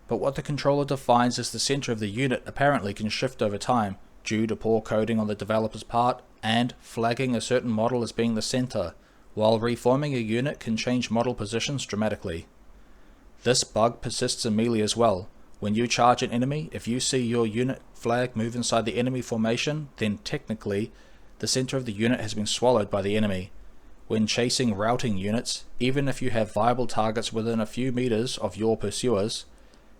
But what the controller defines as the center of the unit apparently can shift over time, due to poor coding on the developer's part, and flagging a certain model as being the center, while reforming a unit can change model positions dramatically. This bug persists in melee as well. When you charge an enemy, if you see your unit flag move inside the enemy formation, then technically, the center of the unit has been swallowed by the enemy. When chasing routing units, even if you have viable targets within a few meters of your pursuers,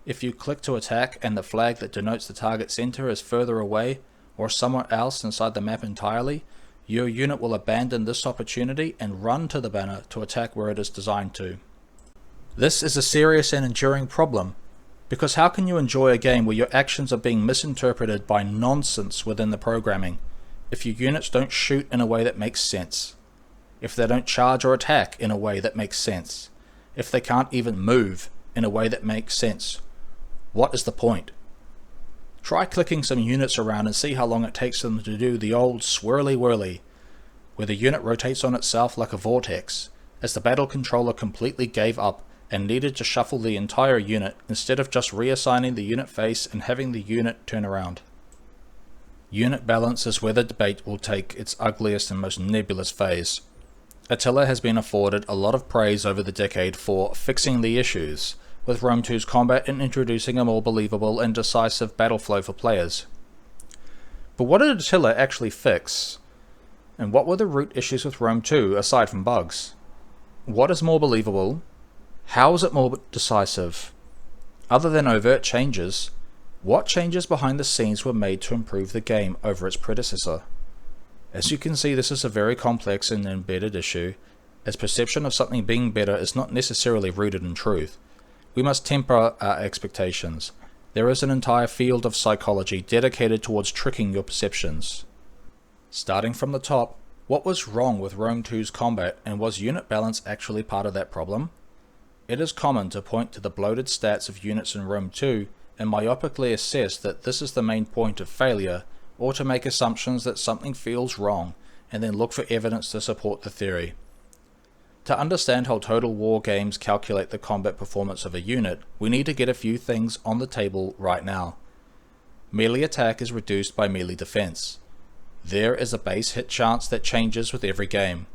if you click to attack and the flag that denotes the target center is further away or somewhere else inside the map entirely, your unit will abandon this opportunity and run to the banner to attack where it is designed to. This is a serious and enduring problem, because how can you enjoy a game where your actions are being misinterpreted by nonsense within the programming, if your units don't shoot in a way that makes sense, if they don't charge or attack in a way that makes sense, if they can't even move in a way that makes sense? What is the point? Try clicking some units around and see how long it takes them to do the old swirly whirly, where the unit rotates on itself like a vortex, as the battle controller completely gave up and needed to shuffle the entire unit instead of just reassigning the unit face and having the unit turn around. Unit balance is where the debate will take its ugliest and most nebulous phase. Attila has been afforded a lot of praise over the decade for fixing the issues with Rome 2's combat and introducing a more believable and decisive battle flow for players. But what did Attila actually fix? And what were the root issues with Rome 2 aside from bugs? What is more believable? How is it more decisive? Other than overt changes, what changes behind the scenes were made to improve the game over its predecessor? As you can see, this is a very complex and embedded issue, as perception of something being better is not necessarily rooted in truth. We must temper our expectations. There is an entire field of psychology dedicated towards tricking your perceptions. Starting from the top, what was wrong with Rome 2's combat, and was unit balance actually part of that problem? It is common to point to the bloated stats of units in Rome 2 and myopically assess that this is the main point of failure, or to make assumptions that something feels wrong and then look for evidence to support the theory. To understand how Total War games calculate the combat performance of a unit, we need to get a few things on the table right now. Melee attack is reduced by melee defense. There is a base hit chance that changes with every game.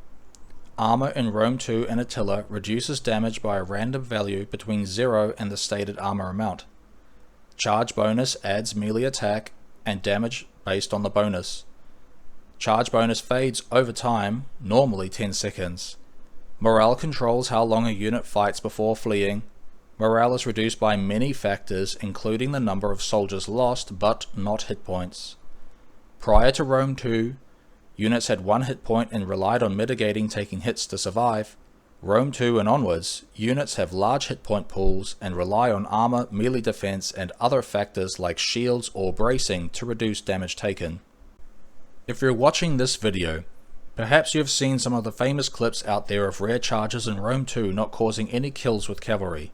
Armor in Rome 2 and Attila reduces damage by a random value between 0 and the stated armor amount. Charge bonus adds melee attack and damage based on the bonus. Charge bonus fades over time, normally 10 seconds. Morale controls how long a unit fights before fleeing. Morale is reduced by many factors, including the number of soldiers lost but not hit points. Prior to Rome 2, units had 1 hit point and relied on mitigating taking hits to survive. Rome 2 and onwards, units have large hit point pools and rely on armor, melee defense, and other factors like shields or bracing to reduce damage taken. If you're watching this video, perhaps you have seen some of the famous clips out there of rare charges in Rome 2 not causing any kills with cavalry.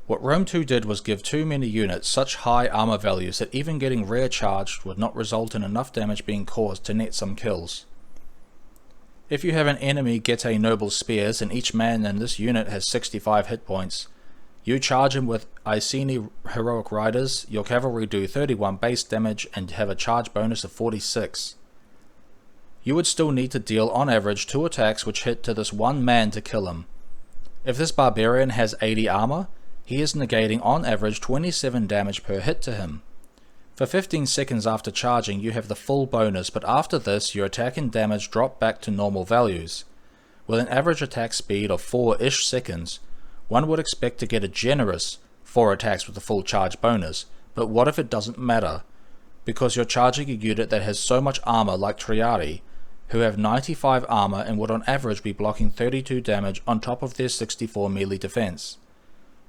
What Rome 2 did was give too many units such high armor values that even getting rare charged would not result in enough damage being caused to net some kills. If you have an enemy get a noble spears and each man in this unit has 65 hit points, you charge him with Iceni heroic riders, your cavalry do 31 base damage and have a charge bonus of 46. You would still need to deal on average 2 attacks which hit to this one man to kill him. If this barbarian has 80 armor, he is negating on average 27 damage per hit to him. For 15 seconds after charging you have the full bonus, but after this your attack and damage drop back to normal values. With an average attack speed of 4-ish seconds, one would expect to get a generous 4 attacks with the full charge bonus, but what if it doesn't matter? Because you're charging a unit that has so much armor like Triari, who have 95 armor and would on average be blocking 32 damage on top of their 64 melee defense.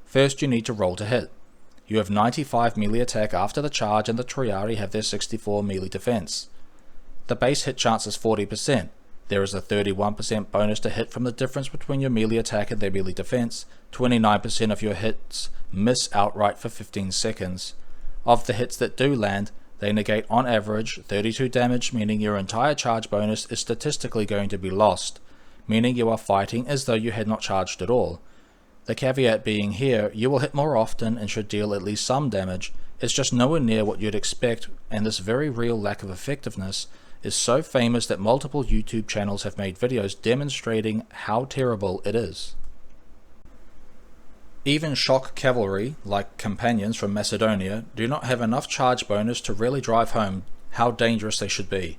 First you need to roll to hit. You have 95 melee attack after the charge and the Triari have their 64 melee defense. The base hit chance is 40%. There is a 31% bonus to hit from the difference between your melee attack and their melee defense. 29% of your hits miss outright for 15 seconds. Of the hits that do land, they negate on average 32 damage, meaning your entire charge bonus is statistically going to be lost, meaning you are fighting as though you had not charged at all. The caveat being here, you will hit more often and should deal at least some damage. It's just nowhere near what you'd expect, and this very real lack of effectiveness is so famous that multiple YouTube channels have made videos demonstrating how terrible it is. Even shock cavalry, like companions from Macedonia, do not have enough charge bonus to really drive home how dangerous they should be.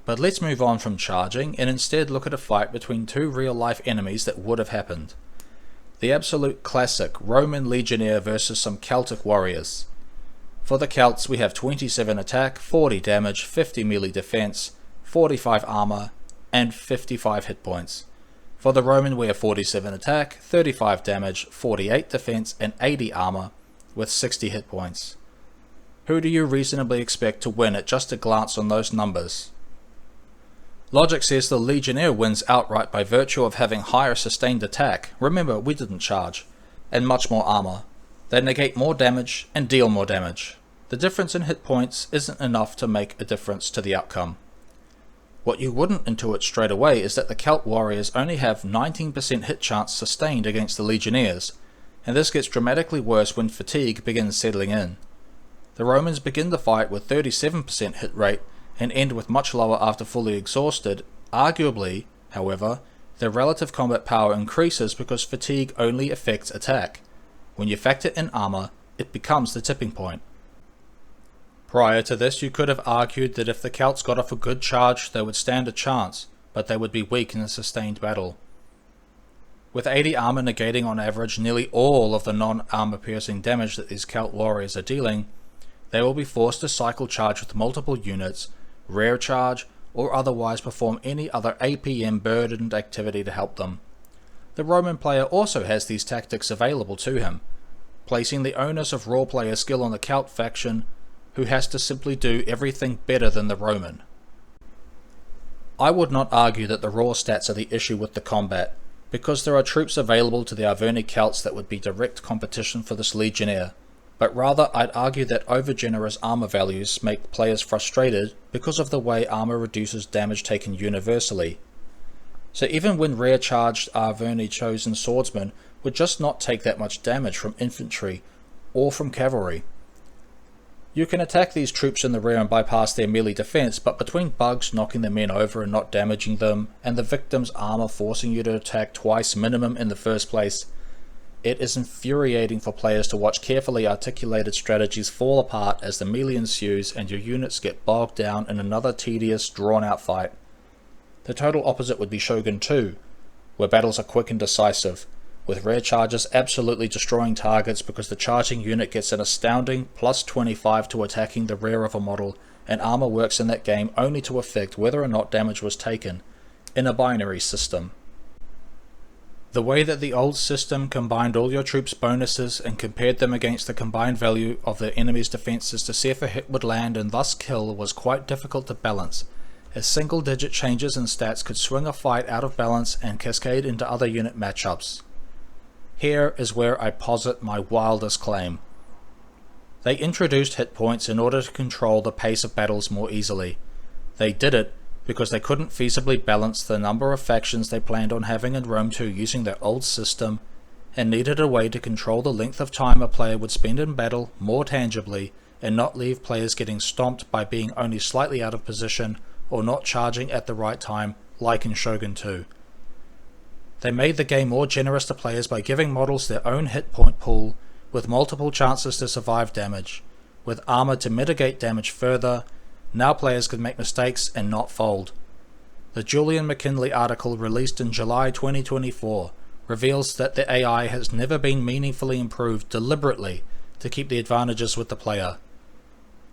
But let's move on from charging and instead look at a fight between two real-life enemies that would have happened. The absolute classic Roman legionnaire versus some Celtic warriors. For the Celts we have 27 attack, 40 damage, 50 melee defense, 45 armor, and 55 hit points. For the Roman we have 47 attack, 35 damage, 48 defense, and 80 armor, with 60 hit points. Who do you reasonably expect to win at just a glance on those numbers? Logic says the Legionnaire wins outright by virtue of having higher sustained attack, remember we didn't charge, and much more armor. They negate more damage and deal more damage. The difference in hit points isn't enough to make a difference to the outcome. What you wouldn't intuit straight away is that the Celt warriors only have 19% hit chance sustained against the Legionnaires, and this gets dramatically worse when fatigue begins settling in. The Romans begin the fight with 37% hit rate, and end with much lower after fully exhausted. Arguably, however, their relative combat power increases because fatigue only affects attack. When you factor in armor, it becomes the tipping point. Prior to this you could have argued that if the Celts got off a good charge they would stand a chance, but they would be weak in a sustained battle. With 80 armor negating on average nearly all of the non-armor piercing damage that these Celt warriors are dealing, they will be forced to cycle charge with multiple units, rare charge, or otherwise perform any other APM burdened activity to help them. The Roman player also has these tactics available to him, placing the onus of raw player skill on the Celt faction, who has to simply do everything better than the Roman. I would not argue that the raw stats are the issue with the combat, because there are troops available to the Arverni Celts that would be direct competition for this Legionnaire, but rather I'd argue that overgenerous armor values make players frustrated because of the way armor reduces damage taken universally. So even when rare charged Arverni chosen swordsmen would just not take that much damage from infantry or from cavalry. You can attack these troops in the rear and bypass their melee defense, but between bugs knocking the men over and not damaging them, and the victim's armor forcing you to attack twice minimum in the first place, it is infuriating for players to watch carefully articulated strategies fall apart as the melee ensues and your units get bogged down in another tedious, drawn-out fight. The total opposite would be Shogun 2, where battles are quick and decisive, with rare charges absolutely destroying targets because the charging unit gets an astounding plus 25 to attacking the rear of a model, and armor works in that game only to affect whether or not damage was taken, in a binary system. The way that the old system combined all your troops' bonuses and compared them against the combined value of the enemy's defenses to see if a hit would land and thus kill was quite difficult to balance, as single-digit changes in stats could swing a fight out of balance and cascade into other unit matchups. Here is where I posit my wildest claim. They introduced hit points in order to control the pace of battles more easily. They did it because they couldn't feasibly balance the number of factions they planned on having in Rome 2 using their old system, and needed a way to control the length of time a player would spend in battle more tangibly and not leave players getting stomped by being only slightly out of position or not charging at the right time like in Shogun 2. They made the game more generous to players by giving models their own hit point pool with multiple chances to survive damage, with armor to mitigate damage further, now players could make mistakes and not fold. The Julian McKinley article released in July 2024 reveals that the AI has never been meaningfully improved deliberately to keep the advantages with the player.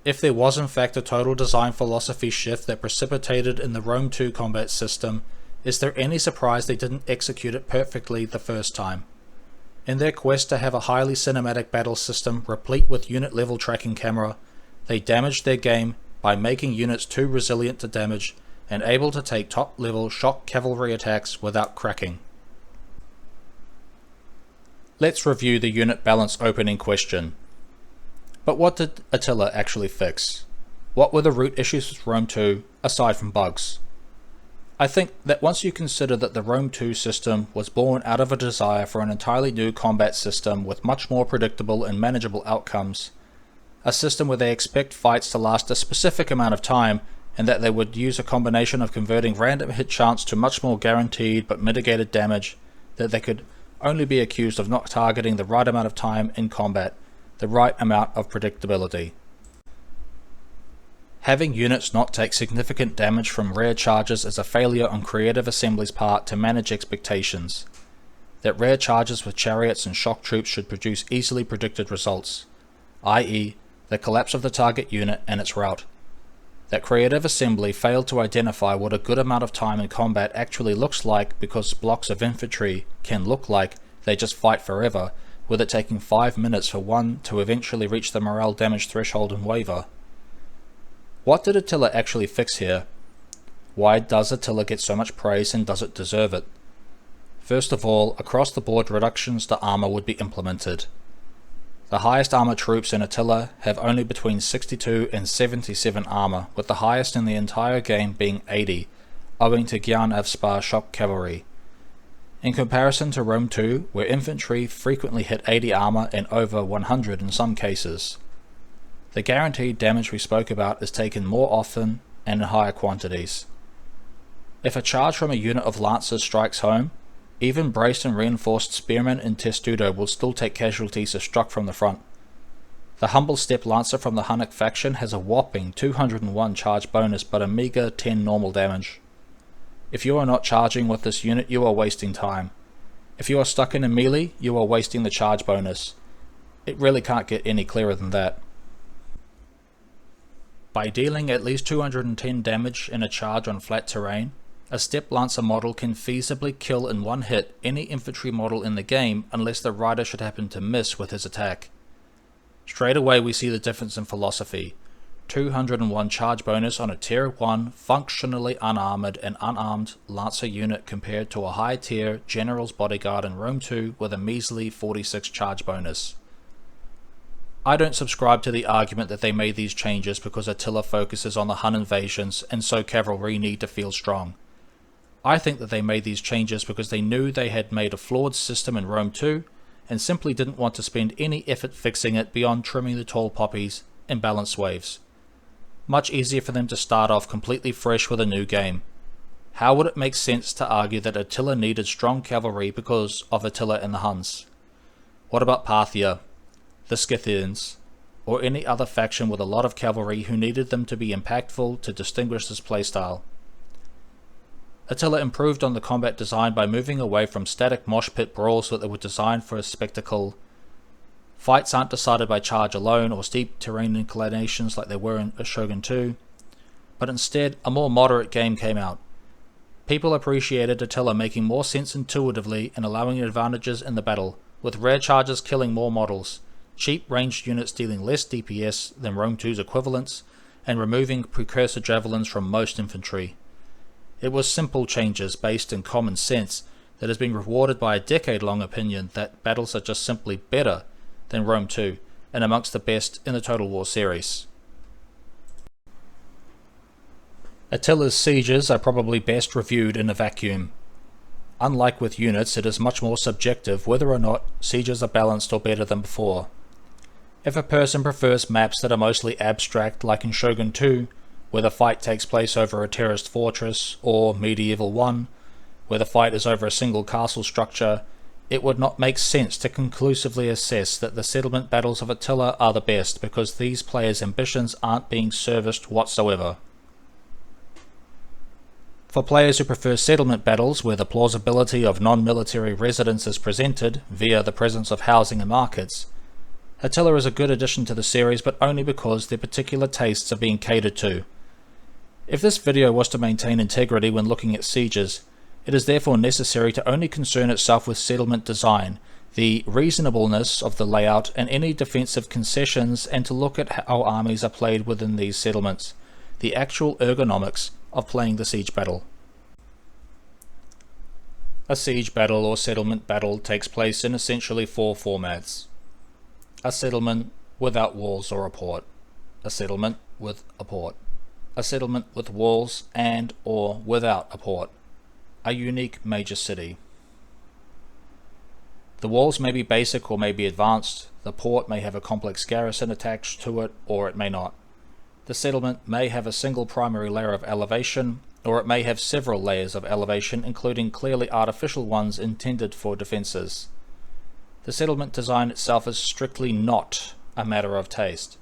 If there was in fact a total design philosophy shift that precipitated in the Rome 2 combat system, is there any surprise they didn't execute it perfectly the first time? In their quest to have a highly cinematic battle system replete with unit level tracking camera, they damaged their game by making units too resilient to damage and able to take top level shock cavalry attacks without cracking. Let's review the unit balance opening question. But what did Attila actually fix? What were the root issues with Rome 2 aside from bugs? I think that once you consider that the Rome 2 system was born out of a desire for an entirely new combat system with much more predictable and manageable outcomes, a system where they expect fights to last a specific amount of time and that they would use a combination of converting random hit chance to much more guaranteed but mitigated damage, that they could only be accused of not targeting the right amount of time in combat, the right amount of predictability. Having units not take significant damage from rare charges is a failure on Creative Assembly's part to manage expectations. That rare charges with chariots and shock troops should produce easily predicted results, i.e. the collapse of the target unit and its route. That Creative Assembly failed to identify what a good amount of time in combat actually looks like because blocks of infantry can look like they just fight forever, with it taking 5 minutes for one to eventually reach the morale damage threshold and waver. What did Attila actually fix here? Why does Attila get so much praise and does it deserve it? First of all, across the board reductions to armor would be implemented. The highest armor troops in Attila have only between 62 and 77 armor, with the highest in the entire game being 80, owing to Gyan of Spa shock cavalry. In comparison to Rome 2, where infantry frequently hit 80 armor and over 100 in some cases. The guaranteed damage we spoke about is taken more often and in higher quantities. If a charge from a unit of lancers strikes home, even braced and reinforced spearmen in Testudo will still take casualties if struck from the front. The humble step lancer from the Hunnic faction has a whopping 201 charge bonus but a meager 10 normal damage. If you are not charging with this unit, you are wasting time. If you are stuck in a melee, you are wasting the charge bonus. It really can't get any clearer than that. By dealing at least 210 damage in a charge on flat terrain, a Step Lancer model can feasibly kill in one hit any infantry model in the game unless the rider should happen to miss with his attack. Straight away we see the difference in philosophy. 201 charge bonus on a tier 1 functionally unarmored and unarmed Lancer unit compared to a high tier General's Bodyguard in Rome 2 with a measly 46 charge bonus. I don't subscribe to the argument that they made these changes because Attila focuses on the Hun invasions and so cavalry need to feel strong. I think that they made these changes because they knew they had made a flawed system in Rome 2 and simply didn't want to spend any effort fixing it beyond trimming the tall poppies and balance waves. Much easier for them to start off completely fresh with a new game. How would it make sense to argue that Attila needed strong cavalry because of Attila and the Huns? What about Parthia, the Scythians, or any other faction with a lot of cavalry who needed them to be impactful to distinguish this playstyle? Attila improved on the combat design by moving away from static mosh pit brawls that were designed for a spectacle. Fights aren't decided by charge alone or steep terrain inclinations like they were in Shogun 2, but instead a more moderate game came out. People appreciated Attila making more sense intuitively and allowing advantages in the battle, with rare charges killing more models, cheap ranged units dealing less DPS than Rome 2's equivalents, and removing precursor javelins from most infantry. It was simple changes based in common sense that has been rewarded by a decade-long opinion that battles are just simply better than Rome 2 and amongst the best in the Total War series. Attila's sieges are probably best reviewed in a vacuum. Unlike with units, it is much more subjective whether or not sieges are balanced or better than before. If a person prefers maps that are mostly abstract like in Shogun 2, where the fight takes place over a terraced fortress, or Medieval 1, where the fight is over a single castle structure, it would not make sense to conclusively assess that the settlement battles of Attila are the best because these players' ambitions aren't being serviced whatsoever. For players who prefer settlement battles where the plausibility of non-military residence is presented via the presence of housing and markets, Attila is a good addition to the series, but only because their particular tastes are being catered to. If this video was to maintain integrity when looking at sieges, it is therefore necessary to only concern itself with settlement design, the reasonableness of the layout and any defensive concessions, and to look at how armies are played within these settlements, the actual ergonomics of playing the siege battle. A siege battle or settlement battle takes place in essentially 4 formats. A settlement without walls or a port. A settlement with a port. A settlement with walls and or without a port. A unique major city. The walls may be basic or may be advanced. The port may have a complex garrison attached to it, or it may not. The settlement may have a single primary layer of elevation, or it may have several layers of elevation, including clearly artificial ones intended for defences. The settlement design itself is strictly not a matter of taste.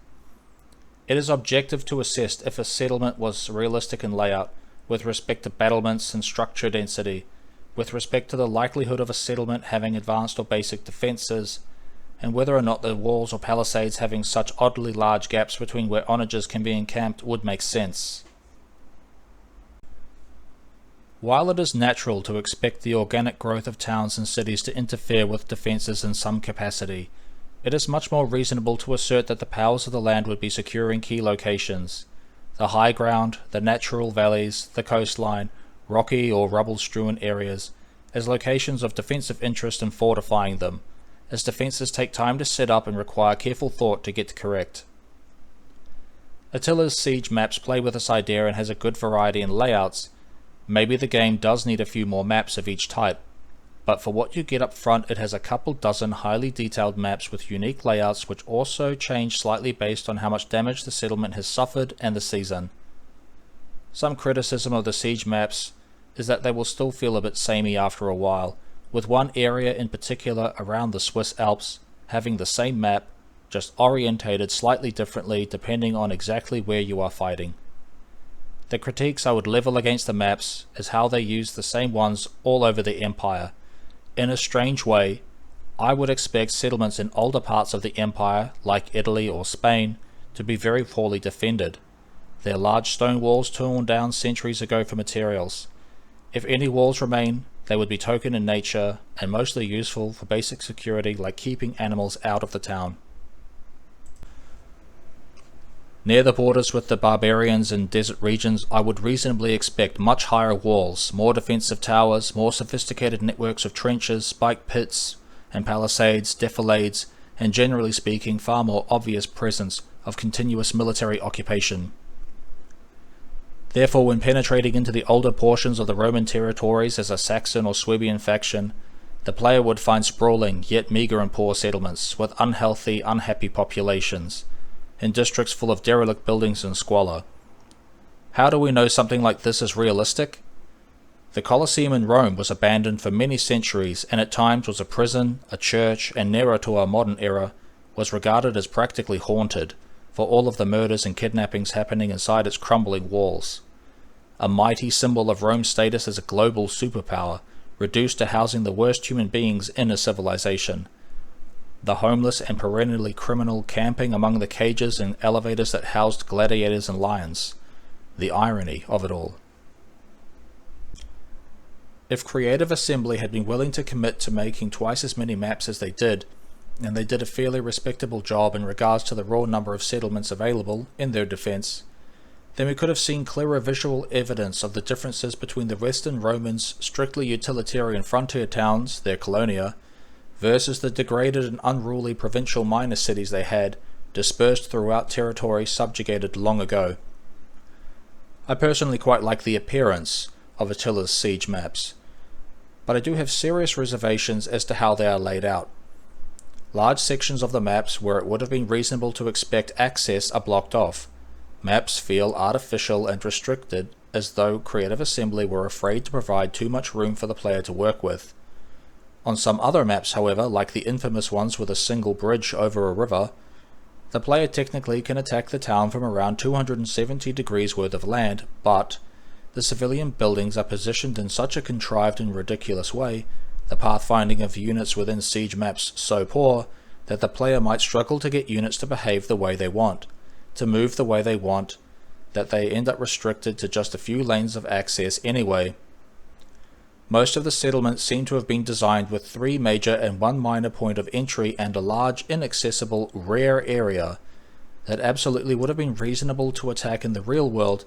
It is objective to assess if a settlement was realistic in layout, with respect to battlements and structure density, with respect to the likelihood of a settlement having advanced or basic defences, and whether or not the walls or palisades having such oddly large gaps between where onagers can be encamped would make sense. While it is natural to expect the organic growth of towns and cities to interfere with defences in some capacity, it is much more reasonable to assert that the powers of the land would be securing key locations. The high ground, the natural valleys, the coastline, rocky or rubble-strewn areas, as locations of defensive interest and fortifying them, as defences take time to set up and require careful thought to get correct. Attila's siege maps play with this idea and has a good variety in layouts. Maybe the game does need a few more maps of each type, but for what you get up front it has a couple dozen highly detailed maps with unique layouts which also change slightly based on how much damage the settlement has suffered and the season. Some criticism of the siege maps is that they will still feel a bit samey after a while, with one area in particular around the Swiss Alps having the same map, just orientated slightly differently depending on exactly where you are fighting. The critiques I would level against the maps is how they use the same ones all over the empire. In a strange way, I would expect settlements in older parts of the empire, like Italy or Spain, to be very poorly defended. Their large stone walls torn down centuries ago for materials. If any walls remain, they would be token in nature and mostly useful for basic security like keeping animals out of the town. Near the borders with the barbarians and desert regions, I would reasonably expect much higher walls, more defensive towers, more sophisticated networks of trenches, spiked pits and palisades, defilades, and generally speaking far more obvious presence of continuous military occupation. Therefore, when penetrating into the older portions of the Roman territories as a Saxon or Swabian faction, the player would find sprawling, yet meagre and poor settlements, with unhealthy, unhappy populations, in districts full of derelict buildings and squalor. How do we know something like this is realistic? The Colosseum in Rome was abandoned for many centuries and at times was a prison, a church, and nearer to our modern era, was regarded as practically haunted, for all of the murders and kidnappings happening inside its crumbling walls. A mighty symbol of Rome's status as a global superpower, reduced to housing the worst human beings in a civilization. The homeless and perennially criminal camping among the cages and elevators that housed gladiators and lions. The irony of it all. If Creative Assembly had been willing to commit to making twice as many maps as they did, and they did a fairly respectable job in regards to the raw number of settlements available in their defense, then we could have seen clearer visual evidence of the differences between the Western Romans' strictly utilitarian frontier towns, their colonia, versus the degraded and unruly provincial minor cities they had, dispersed throughout territory subjugated long ago. I personally quite like the appearance of Attila's siege maps, but I do have serious reservations as to how they are laid out. Large sections of the maps where it would have been reasonable to expect access are blocked off. Maps feel artificial and restricted, as though Creative Assembly were afraid to provide too much room for the player to work with. On some other maps, however, like the infamous ones with a single bridge over a river, the player technically can attack the town from around 270 degrees worth of land, but the civilian buildings are positioned in such a contrived and ridiculous way, the pathfinding of units within siege maps so poor, that the player might struggle to get units to behave the way they want, to move the way they want, that they end up restricted to just a few lanes of access anyway. Most of the settlements seem to have been designed with 3 major and 1 minor point of entry and a large, inaccessible, rare area that absolutely would have been reasonable to attack in the real world,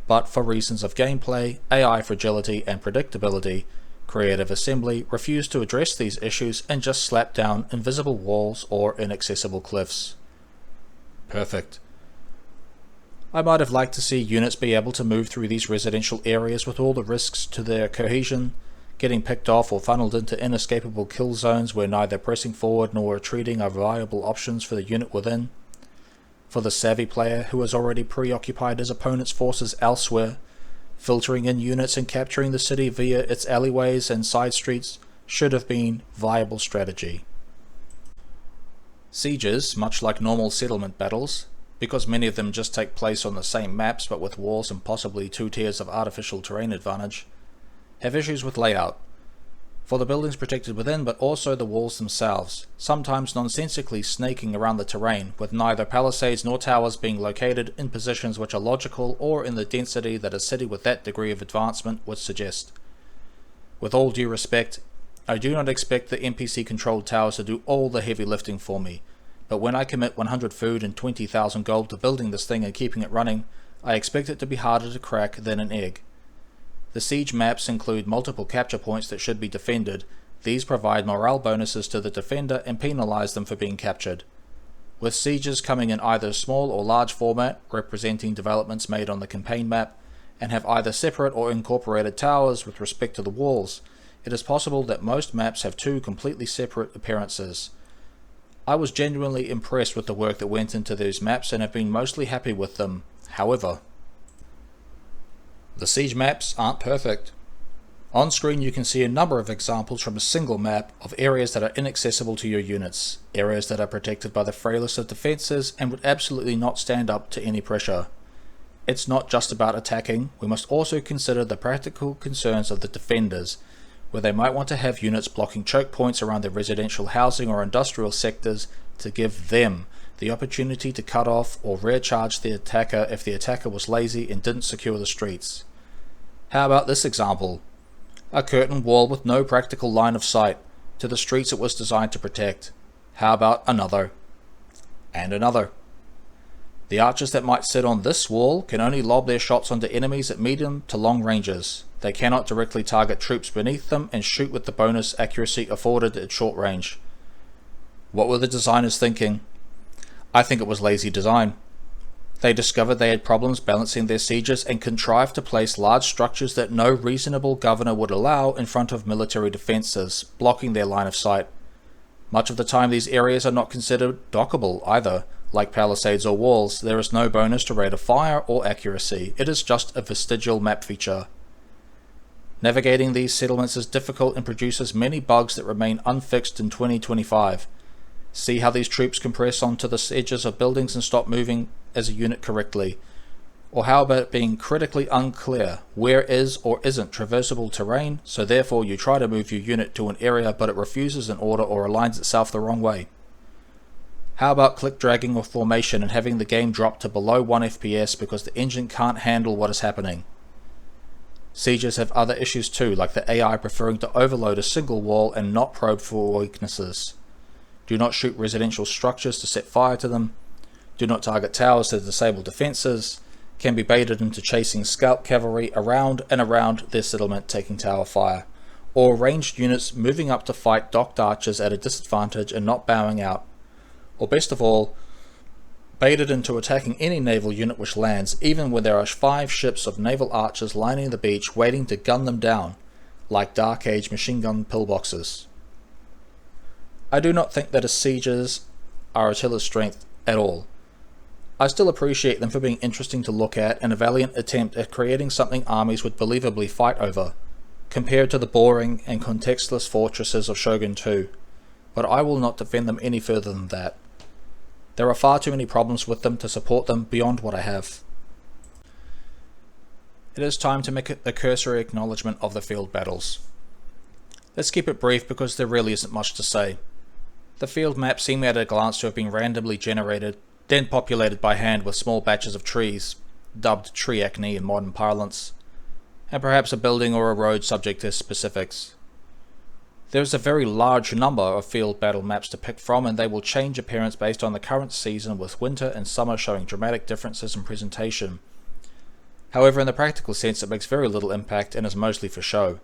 but for reasons of gameplay, AI fragility and predictability, Creative Assembly refused to address these issues and just slapped down invisible walls or inaccessible cliffs. Perfect. I might have liked to see units be able to move through these residential areas with all the risks to their cohesion, getting picked off or funneled into inescapable kill zones where neither pressing forward nor retreating are viable options for the unit within. For the savvy player who has already preoccupied his opponent's forces elsewhere, filtering in units and capturing the city via its alleyways and side streets should have been viable strategy. Sieges, much like normal settlement battles, because many of them just take place on the same maps but with walls and possibly 2 tiers of artificial terrain advantage, have issues with layout, for the buildings protected within but also the walls themselves, sometimes nonsensically snaking around the terrain, with neither palisades nor towers being located in positions which are logical or in the density that a city with that degree of advancement would suggest. With all due respect, I do not expect the NPC controlled towers to do all the heavy lifting for me, but when I commit 100 food and 20,000 gold to building this thing and keeping it running, I expect it to be harder to crack than an egg. The siege maps include multiple capture points that should be defended. These provide morale bonuses to the defender and penalize them for being captured. With sieges coming in either small or large format, representing developments made on the campaign map, and have either separate or incorporated towers with respect to the walls, it is possible that most maps have 2 completely separate appearances. I was genuinely impressed with the work that went into these maps and have been mostly happy with them. However, the siege maps aren't perfect. On screen you can see a number of examples from a single map of areas that are inaccessible to your units, areas that are protected by the frailest of defences and would absolutely not stand up to any pressure. It's not just about attacking, we must also consider the practical concerns of the defenders, where they might want to have units blocking choke points around their residential housing or industrial sectors to give them the opportunity to cut off or rear charge the attacker if the attacker was lazy and didn't secure the streets. How about this example? A curtain wall with no practical line of sight to the streets it was designed to protect. How about another? And another. The archers that might sit on this wall can only lob their shots onto enemies at medium to long ranges. They cannot directly target troops beneath them and shoot with the bonus accuracy afforded at short range. What were the designers thinking? I think it was lazy design. They discovered they had problems balancing their sieges and contrived to place large structures that no reasonable governor would allow in front of military defences, blocking their line of sight. Much of the time these areas are not considered dockable either. Like palisades or walls, there is no bonus to rate of fire or accuracy. It is just a vestigial map feature. Navigating these settlements is difficult and produces many bugs that remain unfixed in 2025. See how these troops compress onto the edges of buildings and stop moving as a unit correctly. Or how about it being critically unclear where is or isn't traversable terrain, so therefore you try to move your unit to an area but it refuses an order or aligns itself the wrong way. How about click dragging or formation and having the game drop to below 1 FPS because the engine can't handle what is happening? Sieges have other issues too, like the AI preferring to overload a single wall and not probe for weaknesses. Do not shoot residential structures to set fire to them. Do not target towers to disable defences. Can be baited into chasing scout cavalry around and around their settlement taking tower fire. Or ranged units moving up to fight docked archers at a disadvantage and not bowing out. Or best of all, baited into attacking any naval unit which lands, even when there are 5 ships of naval archers lining the beach waiting to gun them down, like Dark Age machine gun pillboxes. I do not think that sieges are Attila's strength at all. I still appreciate them for being interesting to look at and a valiant attempt at creating something armies would believably fight over. compared to the boring and contextless fortresses of Shogun 2, but I will not defend them any further than that. There are far too many problems with them to support them beyond what I have. It is time to make a cursory acknowledgement of the field battles. Let's keep it brief because there really isn't much to say. The field maps seem at a glance to have been randomly generated, then populated by hand with small batches of trees, dubbed tree acne in modern parlance, and perhaps a building or a road subject to specifics. There is a very large number of field battle maps to pick from, and they will change appearance based on the current season, with winter and summer showing dramatic differences in presentation. However, in the practical sense, it makes very little impact and is mostly for show.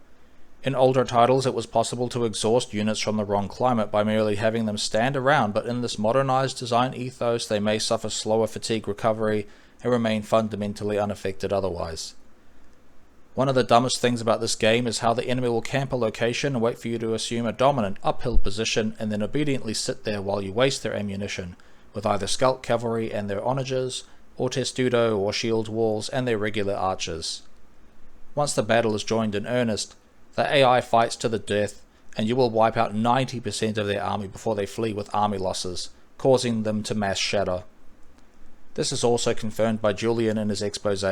In older titles, it was possible to exhaust units from the wrong climate by merely having them stand around, but in this modernized design ethos, they may suffer slower fatigue recovery and remain fundamentally unaffected otherwise. One of the dumbest things about this game is how the enemy will camp a location and wait for you to assume a dominant uphill position and then obediently sit there while you waste their ammunition, with either Skelt Cavalry and their onagers, or Testudo or Shield Walls and their regular archers. Once the battle is joined in earnest, the AI fights to the death, and you will wipe out 90% of their army before they flee with army losses, causing them to mass shatter. This is also confirmed by Julian in his expose.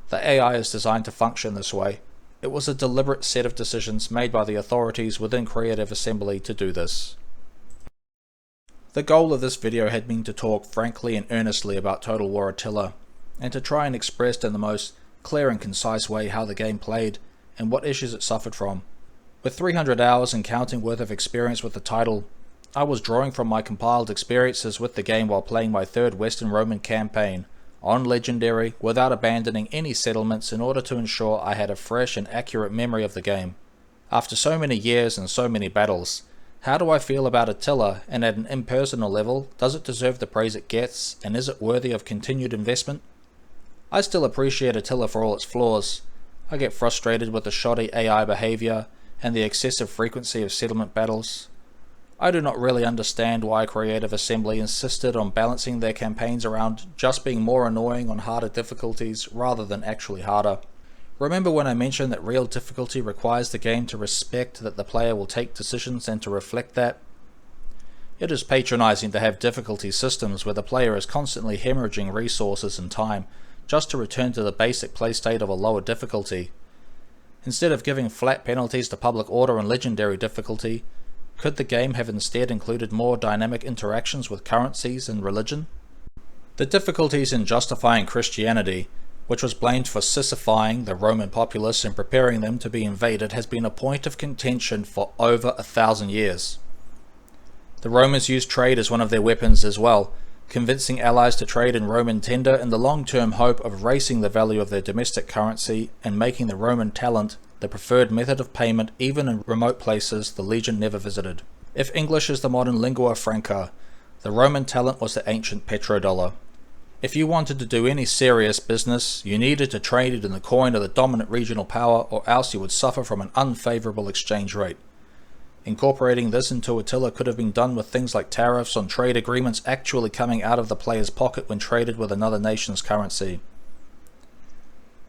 The AI is designed to function this way. It was a deliberate set of decisions made by the authorities within Creative Assembly to do this. The goal of this video had been to talk frankly and earnestly about Total War Attila, and to try and express in the most clear and concise way how the game played, and what issues it suffered from. With 300 hours and counting worth of experience with the title, I was drawing from my compiled experiences with the game while playing my third Western Roman campaign, on Legendary, without abandoning any settlements, in order to ensure I had a fresh and accurate memory of the game. After so many years and so many battles, how do I feel about Attila, and at an impersonal level, does it deserve the praise it gets, and is it worthy of continued investment? I still appreciate Attila for all its flaws. I get frustrated with the shoddy AI behavior and the excessive frequency of settlement battles. I do not really understand why Creative Assembly insisted on balancing their campaigns around just being more annoying on harder difficulties rather than actually harder. Remember when I mentioned that real difficulty requires the game to respect that the player will take decisions and to reflect that? It is patronizing to have difficulty systems where the player is constantly hemorrhaging resources and time just to return to the basic play state of a lower difficulty. Instead of giving flat penalties to public order and legendary difficulty, could the game have instead included more dynamic interactions with currencies and religion? The difficulties in justifying Christianity, which was blamed for sissifying the Roman populace and preparing them to be invaded, has been a point of contention for over 1,000 years. The Romans used trade as one of their weapons as well, convincing allies to trade in Roman tender in the long-term hope of raising the value of their domestic currency and making the Roman talent the preferred method of payment even in remote places the legion never visited. If English is the modern lingua franca, the Roman talent was the ancient petrodollar. If you wanted to do any serious business, you needed to trade it in the coin of the dominant regional power, or else you would suffer from an unfavorable exchange rate. Incorporating this into Attila could have been done with things like tariffs on trade agreements actually coming out of the player's pocket when traded with another nation's currency.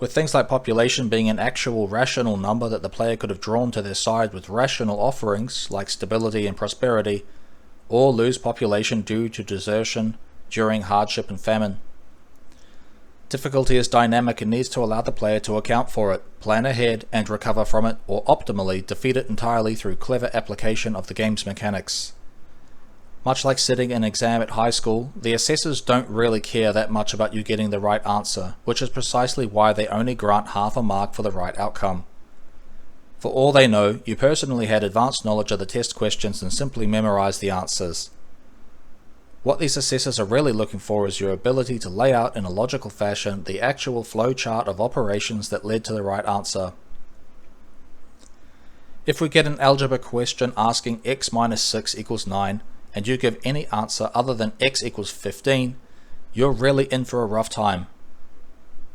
With things like population being an actual rational number that the player could have drawn to their side with rational offerings like stability and prosperity, or lose population due to desertion during hardship and famine. Difficulty is dynamic and needs to allow the player to account for it, plan ahead and recover from it, or optimally defeat it entirely through clever application of the game's mechanics. Much like sitting an exam at high school, the assessors don't really care that much about you getting the right answer, which is precisely why they only grant half a mark for the right outcome. For all they know, you personally had advanced knowledge of the test questions and simply memorized the answers. What these assessors are really looking for is your ability to lay out in a logical fashion the actual flow chart of operations that led to the right answer. If we get an algebra question asking x minus 6 equals 9, and you give any answer other than x equals 15, you're really in for a rough time.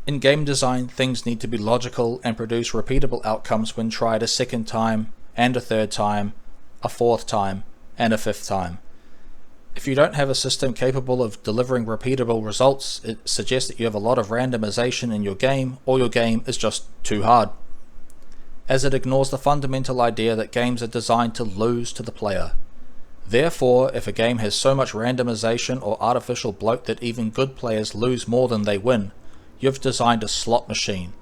In game design, things need to be logical and produce repeatable outcomes when tried a second time, and a third time, a fourth time, and a fifth time. If you don't have a system capable of delivering repeatable results, it suggests that you have a lot of randomization in your game, or your game is just too hard. as it ignores the fundamental idea that games are designed to lose to the player. Therefore, if a game has so much randomization or artificial bloat that even good players lose more than they win, you've designed a slot machine,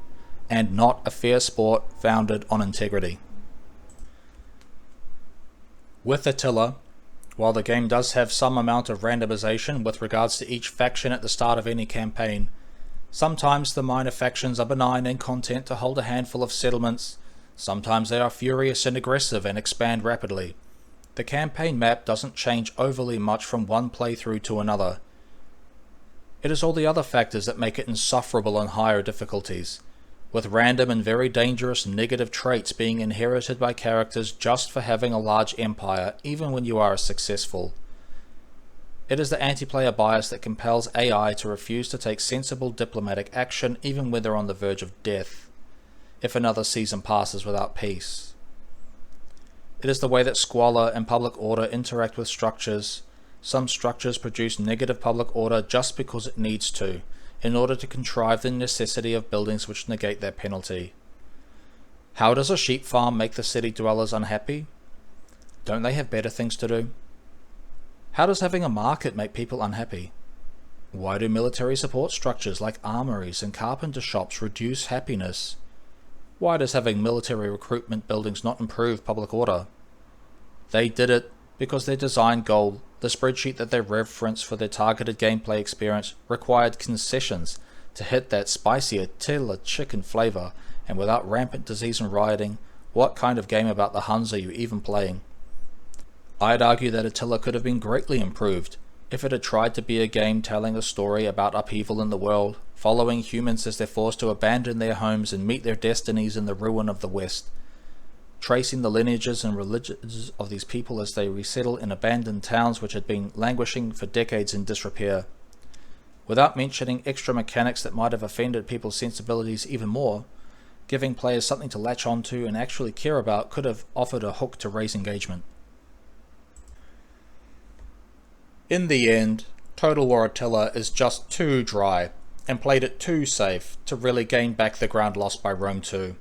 and not a fair sport founded on integrity. With Attila, while the game does have some amount of randomization with regards to each faction at the start of any campaign, sometimes the minor factions are benign and content to hold a handful of settlements, sometimes they are furious and aggressive and expand rapidly. The campaign map doesn't change overly much from one playthrough to another. It is all the other factors that make it insufferable on higher difficulties, with random and very dangerous negative traits being inherited by characters just for having a large empire, even when you are successful. It is the anti-player bias that compels AI to refuse to take sensible diplomatic action even when they're on the verge of death, if another season passes without peace. It is the way that squalor and public order interact with structures. Some structures produce negative public order just because it needs to, in order to contrive the necessity of buildings which negate that penalty. How does a sheep farm make the city dwellers unhappy? Don't they have better things to do? How does having a market make people unhappy? Why do military support structures like armories and carpenter shops reduce happiness? Why does having military recruitment buildings not improve public order? They did it because their design goal, the spreadsheet that they reference for their targeted gameplay experience, required concessions to hit that spicy Attila chicken flavor, and without rampant disease and rioting, what kind of game about the Huns are you even playing? I'd argue that Attila could have been greatly improved if it had tried to be a game telling a story about upheaval in the world, following humans as they're forced to abandon their homes and meet their destinies in the ruin of the West, tracing the lineages and religions of these people as they resettle in abandoned towns which had been languishing for decades in disrepair. Without mentioning extra mechanics that might have offended people's sensibilities even more, giving players something to latch onto and actually care about could have offered a hook to raise engagement. In the end, Total War Attila is just too dry, and played it too safe to really gain back the ground lost by Rome 2.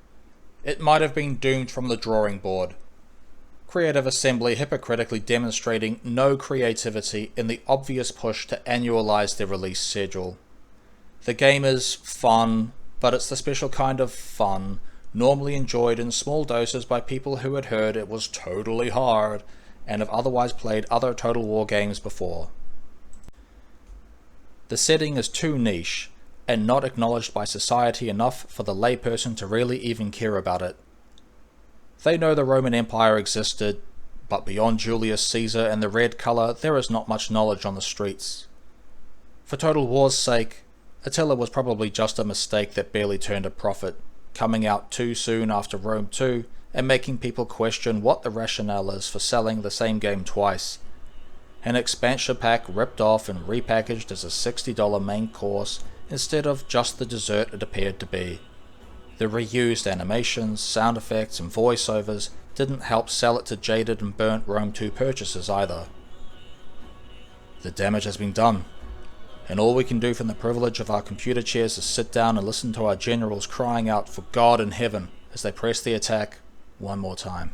It might have been doomed from the drawing board. Creative Assembly hypocritically demonstrating no creativity in the obvious push to annualize their release schedule. The game is fun, but it's the special kind of fun normally enjoyed in small doses by people who had heard it was totally hard and have otherwise played other Total War games before. The setting is too niche, and not acknowledged by society enough for the layperson to really even care about it. They know the Roman Empire existed, but beyond Julius Caesar and the red colour, there is not much knowledge on the streets. For Total War's sake, Attila was probably just a mistake that barely turned a profit, coming out too soon after Rome 2, and making people question what the rationale is for selling the same game twice. An expansion pack ripped off and repackaged as a $60 main course instead of just the dessert it appeared to be. The reused animations, sound effects and voiceovers didn't help sell it to jaded and burnt Rome 2 purchasers either. The damage has been done, and all we can do from the privilege of our computer chairs is sit down and listen to our generals crying out for God in heaven as they press the attack one more time.